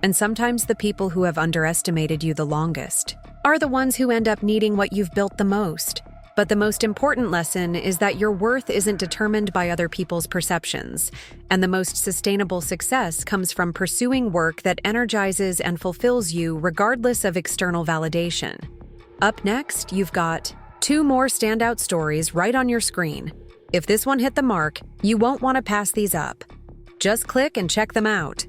and sometimes the people who have underestimated you the longest are the ones who end up needing what you've built the most. But the most important lesson is that your worth isn't determined by other people's perceptions, and the most sustainable success comes from pursuing work that energizes and fulfills you regardless of external validation. Up next, you've got 2 more standout stories right on your screen. If this one hit the mark, you won't want to pass these up. Just click and check them out.